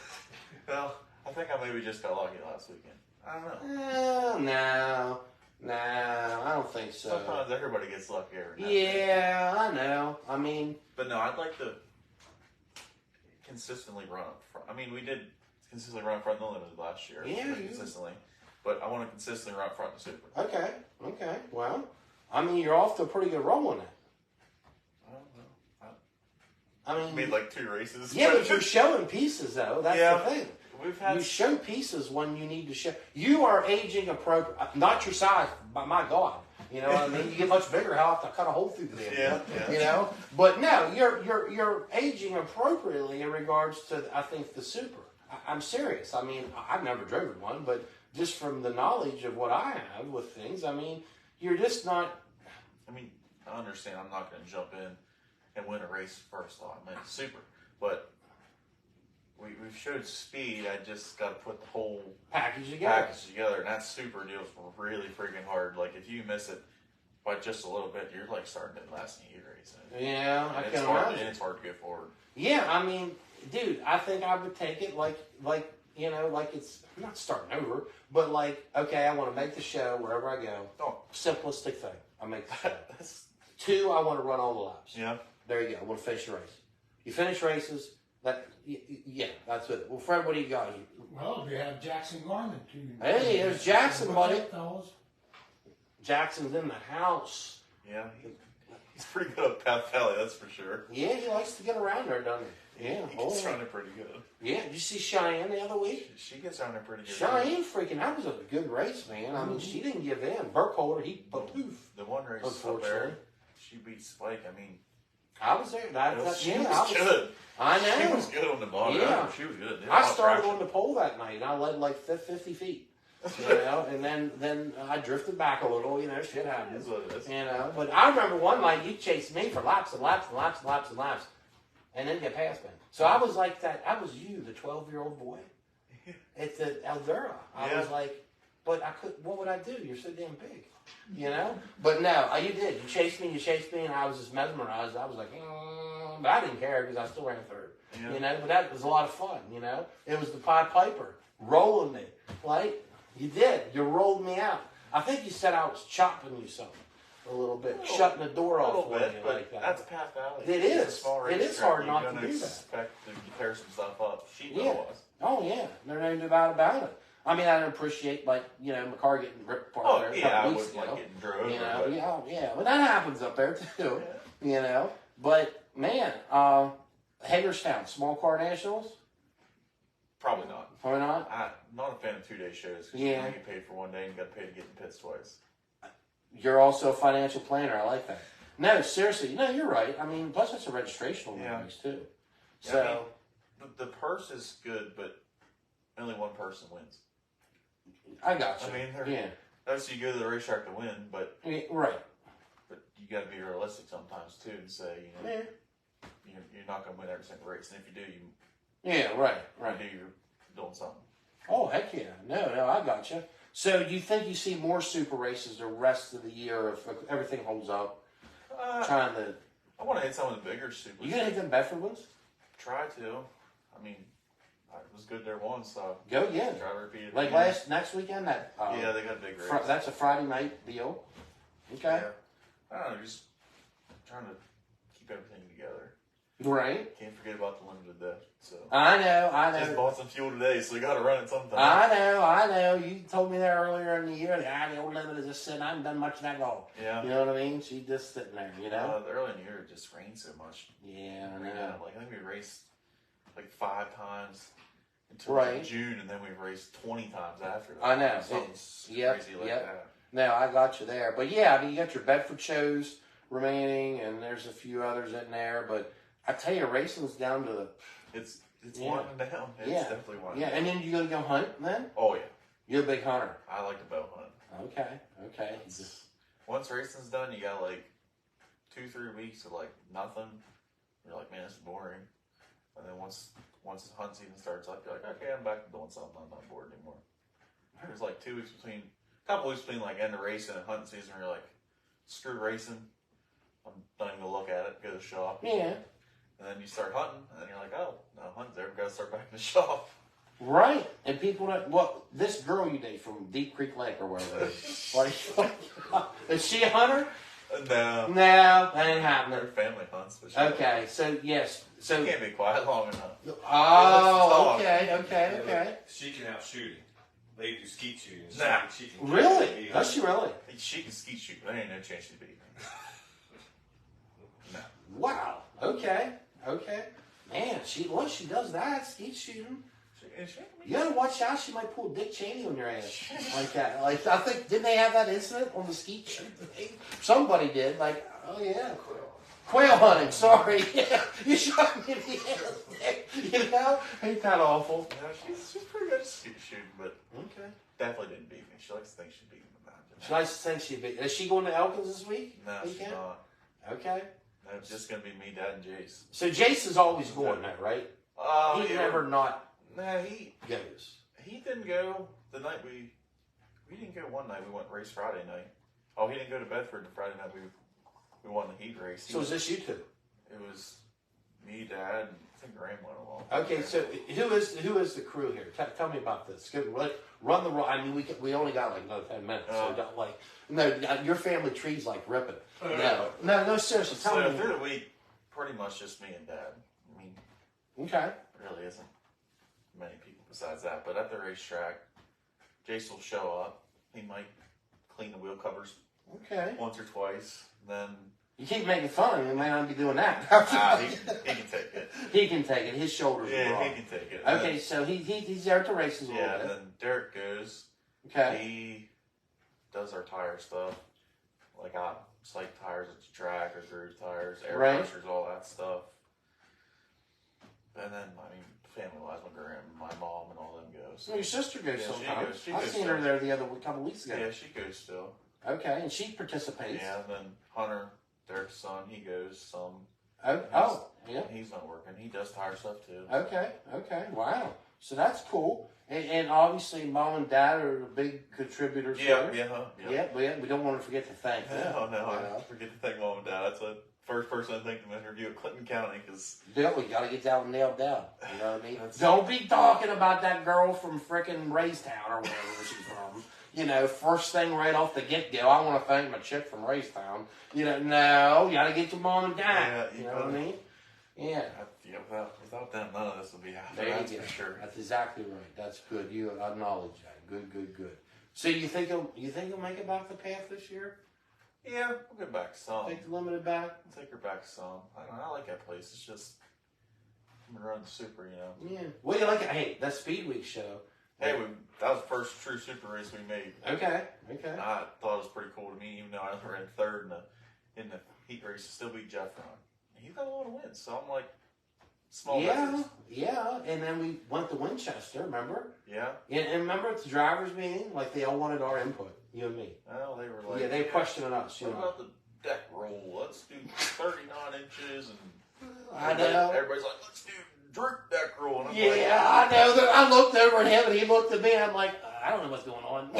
Well, I think I maybe just got lucky last weekend. I don't know. No, I don't think so. Sometimes everybody gets lucky every now and then. Yeah, I know. I mean, But no, I'd like to consistently run up front. I mean, we did consistently run up front in the limited last year. Yeah, Pretty you- consistently. But I want to consistently run up front in the super. okay. Well, I mean, you're off to a pretty good roll on that. I don't know. I I mean, made like 2 races. yeah, but you're showing pieces, though. That's Yeah. the thing. We've had You show pieces when you need to show. You are aging appropriate. Not your size, but my God. You know what I mean? You get much bigger, I'll have to cut a hole through the damn Yeah, thing, yeah. You know? But no, you're aging appropriately in regards to, I think, the super. I'm serious. I mean, I've never driven one, but just from the knowledge of what I have with things, I mean, you're just not. I mean, I understand I'm not going to jump in and win a race first time. I mean, it's super. But we've showed speed. I just got to put the whole Package together. package together. And that super deal's really freaking hard. Like, if you miss it by just a little bit, you're like starting to last heat race. Yeah, I And can hard, imagine. and it's hard to go forward. Yeah, I mean, dude, I think I would take it like you know, like it's I'm not starting over, but like, okay, I want to make the show wherever I go. Oh, Simplistic thing. I make the show. that's, 2, I want to run all the laps. yeah. There you go. I want to finish the race. You finish races. Yeah, that's it. Well, Fred, what do you got? Well, we have Jackson Garman too. Hey, there's Jackson, What's buddy. up, fellas? Jackson's in the house. Yeah. He's pretty good at Path Valley, that's for sure. Yeah, he likes to get around there, doesn't he? Yeah. He Oh, gets yeah. around it pretty good. Yeah. Did you see Cheyenne the other week? She gets around it pretty good. Cheyenne freaking, that was a good race, man. I mean, she didn't give in. Burkholder, he poof. The one race up Unfortunately. there, she beat Spike. I mean, I was there. she Yeah, was good. I She know. was good on the bottom. Yeah. She was good. I started on the pole that night, and I led like 50 feet. You know, and then I drifted back a little. You know, shit happens. That's what it is. You know, but I remember one night you chased me for laps and laps and laps and laps and laps, and then get past me. So I was like that. I was you, the 12-year-old boy, at the Eldora. I was like, but I could. What would I do? You're so damn big. You know. But no, you did. You chased me, and I was just mesmerized. I was like, but I didn't care because I still ran third. Yeah. You know, but that was a lot of fun. You know, it was the Pied Piper rolling me. Like you did. You rolled me out. I think you said I was chopping you something. A little bit, shutting the door A off little for bit, you but like that. that's Path Valley. It It's a is. small It is racetrack. hard not You're to gonna do that. expect to tear some stuff up. She Yeah. was. Oh yeah, there's no doubt about it. I mean, I don't appreciate like my car getting ripped apart Oh there a yeah, couple I weeks wouldn't ago. like getting drove. You know, but yeah, but that happens up there too. yeah. You know, but man, Hagerstown, small car nationals, Probably not. probably not. I'm not a fan of 2-day shows because Yeah. you only get paid for one day and you got to pay to get in pits twice. You're also a financial planner. I like that. No, seriously, no, you're right. I mean, plus it's a registration on Yeah. these too. Yeah, So I mean, the purse is good, but only one person wins. I got you. I mean, yeah, obviously you go to the racetrack to win, but right. you got to be realistic sometimes too and say, Yeah, you're not going to win every single race, and if you do, yeah, right. you're doing something. Oh, heck yeah. No, I got you. So you think you see more super races the rest of the year if everything holds up? Trying to... I want to hit some of the bigger supers. You gonna hit them Bedford ones? Try to. I mean, I was good there once, so Go again. try to repeat it. Like again. next weekend? That Yeah, they got a big race. that's a Friday night deal. Okay. Yeah. I don't know, just trying to keep everything together. Right. Can't forget about the limited depth. So I just know. bought some fuel today, so we got to run it sometime. I know. You told me that earlier in the year. The old limit is just sitting. I haven't done much of that golf. Yeah. You know what I mean? She's just sitting there, you know? Early in the year, it just rained so much. Yeah, I Yeah, know. like I think we raced like 5 times until Right. June, and then we raced 20 times after that. I know. Something Yep, crazy like yep. that. No, I got you there. But yeah, I mean, you got your Bedford shows remaining, and there's a few others in there. But I tell you, racing's down to the... It's Yeah. winding down. It's Yeah. definitely winding Yeah, down. and then you gonna go hunt then? Oh yeah, You're a big hunter. I like to bow hunt. Okay. Once racing's done, you got like 2-3 weeks of like nothing. You're like, man, this is boring. And then once the hunt season starts up, you're like, okay, I'm back to doing something. I'm not bored anymore. There's like 2 weeks between, a couple weeks between like end of racing and hunting season where you're like, screw racing. I'm not even gonna look at it, go to the shop. Yeah. And then you start hunting, and then you're like, oh, no, hunting's there. We've got to start back in the shop. Right. And people that, well, this girl you date from Deep Creek Lake or wherever it is, is she a hunter? No. No, that ain't happening. Her family hunts. But she Okay, so yes. So, can't be quiet long enough. oh, okay. She can outshoot him. They do skeet shooting. Nah. She can Really? Does she really? She can skeet shoot, but there ain't no chance she'd beat me. No. Wow. Okay. Man, once she does that, skeet shooting, you gotta watch out. She might pull Dick Cheney on your ass like that. Like I think, didn't they have that incident on the skeet shooting thing? Somebody did. Like, oh yeah, quail hunting. Sorry, yeah, you shot me in the ass. You know, ain't that awful? No, she's pretty good at skeet shooting, but Okay. definitely didn't beat me. She likes to think she beat me. It's nice to think she'd be. Is she going to Elkins this week? No, she's Weekend? not. Okay. No, it's just gonna be me, Dad, and Jace. So Jason's always going there, right? Oh, He yeah. never not No, he goes. didn't go the night we didn't go one night. We went race Friday night. Oh, he didn't go to Bedford the Friday night we won the heat race. So is this you two? It was me, Dad, and I think Graham went along. Okay, so who is the crew here? Tell me about this. Run the. I mean, we only got like another 10 minutes, so don't like. No, your family tree's like ripping. No, seriously. Tell So me. through the week, pretty much just me and Dad. I mean, Okay. really isn't many people besides that. But at the racetrack, Jace will show up. He might clean the wheel covers Okay. once or twice. Then You keep making fun of him. He may not be doing that. he can take it. He can take it. His shoulders are Yeah, broad. he can take it. Okay, so he's there at the races a Yeah, little and bit. then Derek goes. Okay. He does our tire stuff, like site tires at the track, or groove tires, air Right. pressures, all that stuff. And then, I mean, family-wise, my grandma, my mom, and all them go. So, Well, your sister goes Yeah, she sometimes. goes- she I've goes seen her too. there a couple weeks ago. yeah, she goes still. Okay, and she participates. Yeah, and then Hunter, Derek's son, he goes some. Oh, yeah. He's not working. He does tire stuff too. Okay. Wow. So that's cool. And obviously, mom and dad are big contributors. Yeah, there. yeah. We don't want to forget to thank them. No, Yeah. I forget to thank Mom and Dad. That's the first person I think to interview at Clinton County, because Yeah, we got to get that one nailed down. You know what I mean? That's- Don't be talking about that girl from frickin' Raystown or wherever she's from. You know, first thing right off the get-go, I want to thank my chick from Raystown. You know, no, you got to get your mom and dad. Yeah, you know what I mean? Yeah. without them, none of this would be happening. There That's you go. for sure. That's exactly right. That's good. You acknowledge that. Good. So you think he'll make it back the path this year? Yeah, we'll get back some. Take the limited back? Take her back some. I don't know. I like that place. It's just I'm gonna run the super, you know. Yeah. What do you like? Hey, that Speed Week show. Hey, that was the first true super race we made. Okay. I thought it was pretty cool to me, even though I ran third in the heat race, to still beat Jeff Ron. He's got a lot of wins, so I'm like, small victories. Yeah. And then we went to Winchester, remember? Yeah. And remember at the drivers' meeting, like they all wanted our input, you and me. Well, they were like, Yeah, they were questioning us, you What know. about the deck roll? Let's do 39 inches, and I know. everybody's like, let's do droop deck roll. And I'm Yeah, I know. I looked over at him and he looked at me. And I'm like, I don't know what's going on.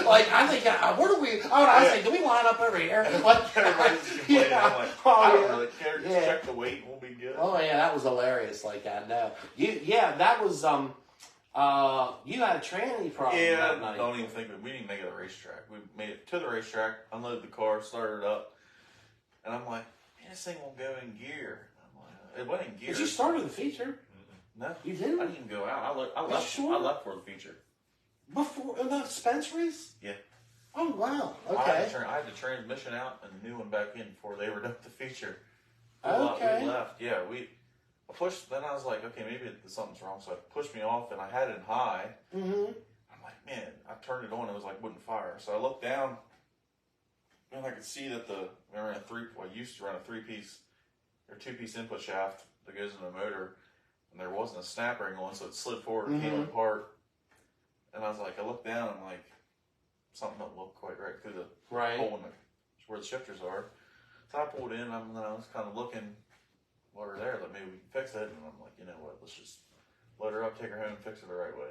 Like, I think, where do we? Oh, I say, do we line up over here? Like, everybody's complaining. I'm like, Oh, I don't yeah. really care. Just Yeah. check the weight, and we'll be good. Oh yeah, that was hilarious. Like that. No, that was you had a tranny problem Yeah, that night. don't even think of it. We didn't make it to the racetrack. We made it to the racetrack, unloaded the car, started it up, and I'm like, man, this thing won't go in gear. I'm like, it went in gear. But you started the feature. No, You I didn't didn't even go out. I left. sure? I left for the feature. before the Spence race. Yeah. Oh wow. I Okay. had the transmission out and the new one back in before they were done with the feature. Okay. We left. Yeah, I pushed. Then I was like, okay, maybe something's wrong. So I pushed me off, and I had it in high. Mm-hmm. I'm like, man, I turned it on. It was like wouldn't fire. So I looked down, and I could see that I used to run a 3-piece or 2-piece input shaft that goes in the motor, and there wasn't a snap ring on, so it slid forward and came apart. And I was like, I looked down, and I'm like, something don't look quite right through the Right. hole in where the shifters are. So I pulled in, and I was kind of looking while we're there, like maybe we can fix it. And I'm like, you know what, let's just load her up, take her home, and fix it the right way.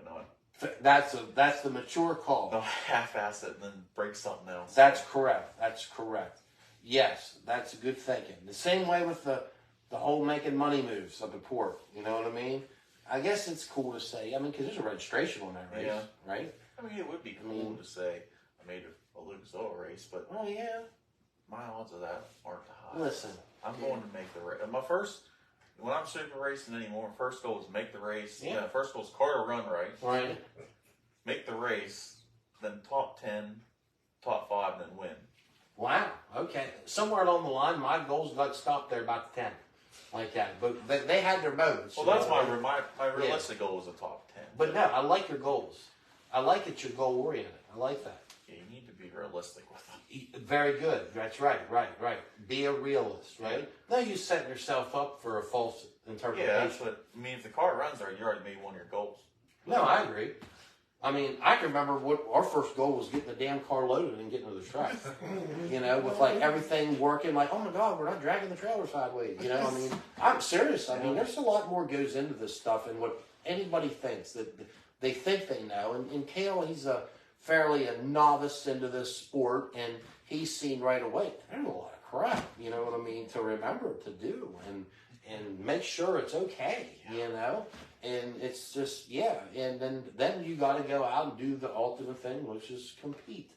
That's the mature call. No, half-ass it and then break something else. That's correct. Yes, that's good thinking. The same way with the whole making money moves of the port. You know what I mean? I guess it's cool to say. I mean, because there's a registration on that race, Yeah. right? I mean, it would be cool to say I made a Lucas Oil race, but Oh yeah. my odds of that aren't high. Listen, I'm going to make the race. My first, when I'm super racing anymore, first goal is make the race. Yeah. First goal is car to run right. right? Make the race, then top 10, top 5, and then win. Wow. Okay. Somewhere along the line, my goals got stopped there about 10, like that. But they had their moments. Well, you that's know? my realistic goal is a top 10. But no, I like your goals. I like that you're goal oriented. I like that. Yeah, you need to be realistic with them. Very good. That's right. Be a realist, right? No, you setting yourself up for a false interpretation. Yeah, that's what I mean. If the car runs right, you already made one of your goals. No, I agree. I mean, I can remember what our first goal was getting the damn car loaded and getting to the track. You know, with like everything working, like, oh my God, we're not dragging the trailer sideways. You know, I mean, I'm serious. I mean, there's a lot more goes into this stuff and what anybody thinks that they think they know. And Kale, he's fairly a novice into this sport, and he's seen right away there's a lot of crap. You know what I mean? To remember to do and make sure it's okay. You know. And it's just, and then you got to go out and do the ultimate thing, which is compete,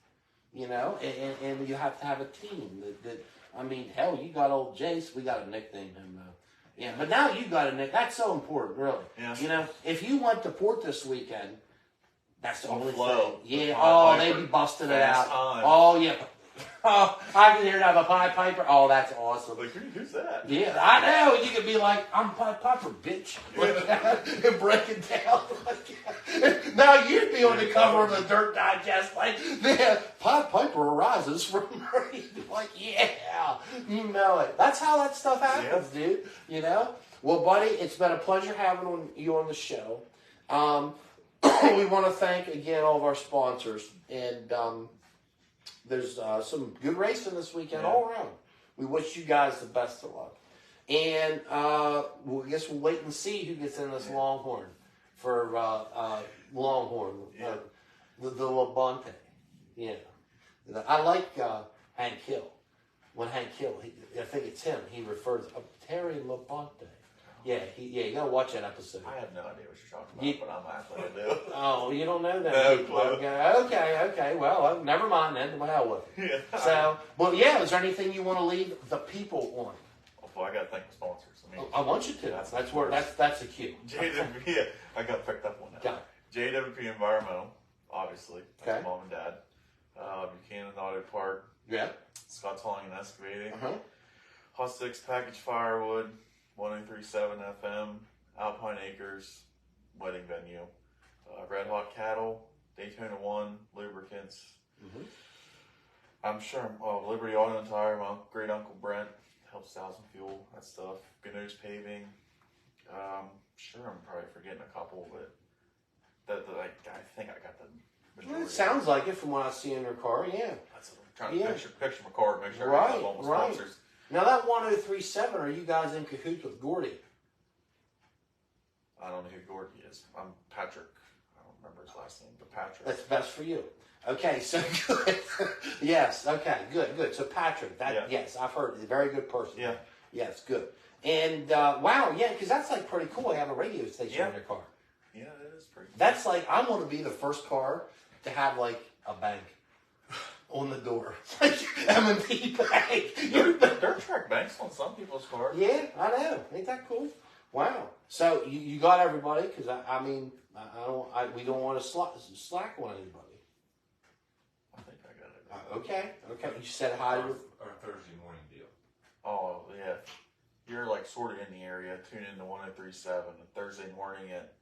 you know, and you have to have a team that I mean, hell, you got old Jace, we got to nickname him, yeah, but now you got to that's so important, really, you know, if you went to Port this weekend, that's the only thing, yeah, they be busting it out, oh, yeah, oh, I can hear that, a Pied Piper. Oh, that's awesome. Like, who's that? Yeah, I know. You could be like, I'm Pied Piper, bitch. Like that, and break it down. Like, now you'd be on the cover of the Dirt Digest, like, man, Pied Piper arises from Murray. Like, yeah, you know it. That's how that stuff happens, dude. You know? Well, buddy, it's been a pleasure having you on the show. We want to thank, again, all of our sponsors. And, there's some good racing this weekend all around. We wish you guys the best of luck. And I guess we'll wait and see who gets in this Longhorn for Longhorn, the Labonte. Yeah. I like Hank Hill. When Hank Hill, I think it's him, he refers to Terry Labonte. Yeah, you gotta watch that episode. I have no idea what you're talking about, but I'm actually I do. Oh, you don't know that? No people. clue. Okay. Well, never mind then. Well, hell with it. Yeah. So, well, yeah. Is there anything you want to leave the people on? Well, I got to thank the sponsors. I mean, I want you to. That's where that's a cue. JWP, I got picked up on that. Got JWP Environmental, obviously. That's Okay. Mom and Dad. Buchanan Auto Park. Yeah. Scott's Hauling and Excavating. Uh-huh. Hot Six Package Firewood. 1037 FM. Alpine Acres. Wedding Venue. Red Hot Cattle. Daytona 1. Lubricants. Mm-hmm. I'm sure Liberty Auto and Tire. My great uncle Brent helps Thousand Fuel. That stuff. Gano's Paving. Sure, I'm probably forgetting a couple, but I think I got the majority. It sounds like it from what I see in your car. Yeah. That's what I'm trying to picture my car, make sure I have all my sponsors. Now that 1037, are you guys in cahoots with Gordy? I don't know who Gordy is. I'm Patrick. I don't remember his last name, but Patrick. That's best for you. Okay, so good. Yes. Okay. Good. So Patrick, yes, I've heard. He's a very good person. Yeah. Yes. Good. And wow, yeah, because that's like pretty cool. Have a radio station in your car. Yeah, it is pretty. That's like I want to be the first car to have like a bank on the door, like M&P Bank. Dirt track banks on some people's cars. Yeah, I know. Ain't that cool? Wow. So you got everybody because I mean we don't want to slack on anybody. I think I got it. Okay. You said hi to Our Thursday morning deal. Oh yeah, you're like sort of in the area. Tune in to 1037 on Thursday morning at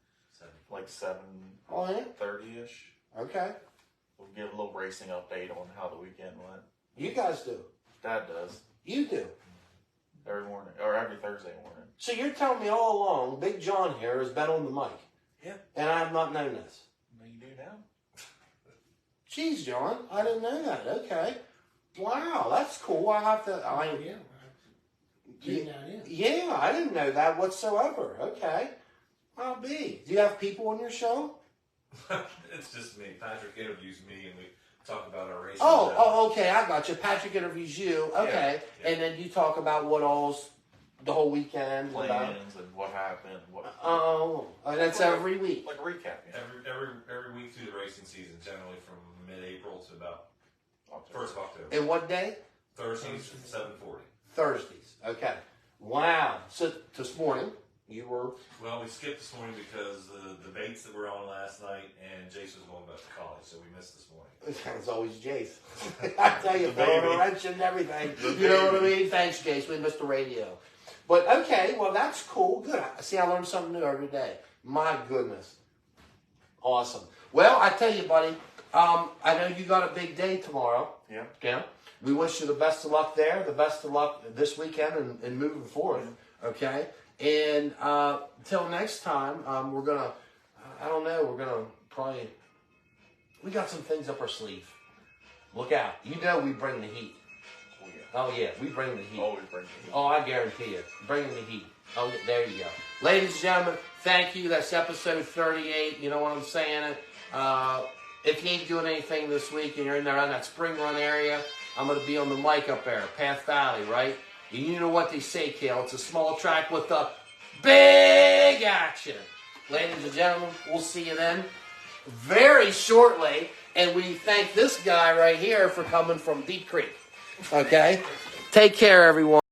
like 7:30 Oh yeah. ish. Okay. We'll give a little racing update on how the weekend went. You guys do. Dad does You do. every morning or every Thursday morning. So you're telling me all along, Big John here has been on the mic. Yeah. And I have not known this. You do now. Jeez, John, I didn't know that. Okay. Wow, that's cool. I have to. Yeah, I didn't know that whatsoever. Okay. I'll be. Do you have people on your show? It's just me. Patrick interviews me and we talk about our racing. Oh, okay. I got you. Patrick interviews you. Okay. Yeah. And then you talk about what all's the whole weekend. plans and what happened. What And that's every week. like a recap. Yeah. Every week through the racing season, generally from mid-April to about October. 1st of October. And what day? Thursdays at 7:40. Thursdays. Okay. Wow. So this morning you were. Well, we skipped this morning because the debates that were on last night, and Jason was going back to college, so we missed this morning. It's always Jace. I tell you, throwing a wrench and everything. You know what I mean? Thanks, Jace. We missed the radio. But okay, well that's cool. Good. See, I learn something new every day. My goodness. Awesome. Well, I tell you, buddy. I know you got a big day tomorrow. Yeah. Yeah. We wish you the best of luck there. The best of luck this weekend and moving forward. Okay. And till next time, we're gonna. I don't know. We're gonna probably. We got some things up our sleeve. Look out. You know we bring the heat. Oh, yeah. We bring the heat. Always bring the heat. Oh, I guarantee you. Bringing the heat. Oh, there you go. Ladies and gentlemen, thank you. That's episode 38. You know what I'm saying? If you ain't doing anything this week and you're in there on that spring run area, I'm going to be on the mic up there, Path Valley, right? And you know what they say, Kale. It's a small track with the big action. Ladies and gentlemen, we'll see you then very shortly. And we thank this guy right here for coming from Deep Creek. Okay? Take care, everyone.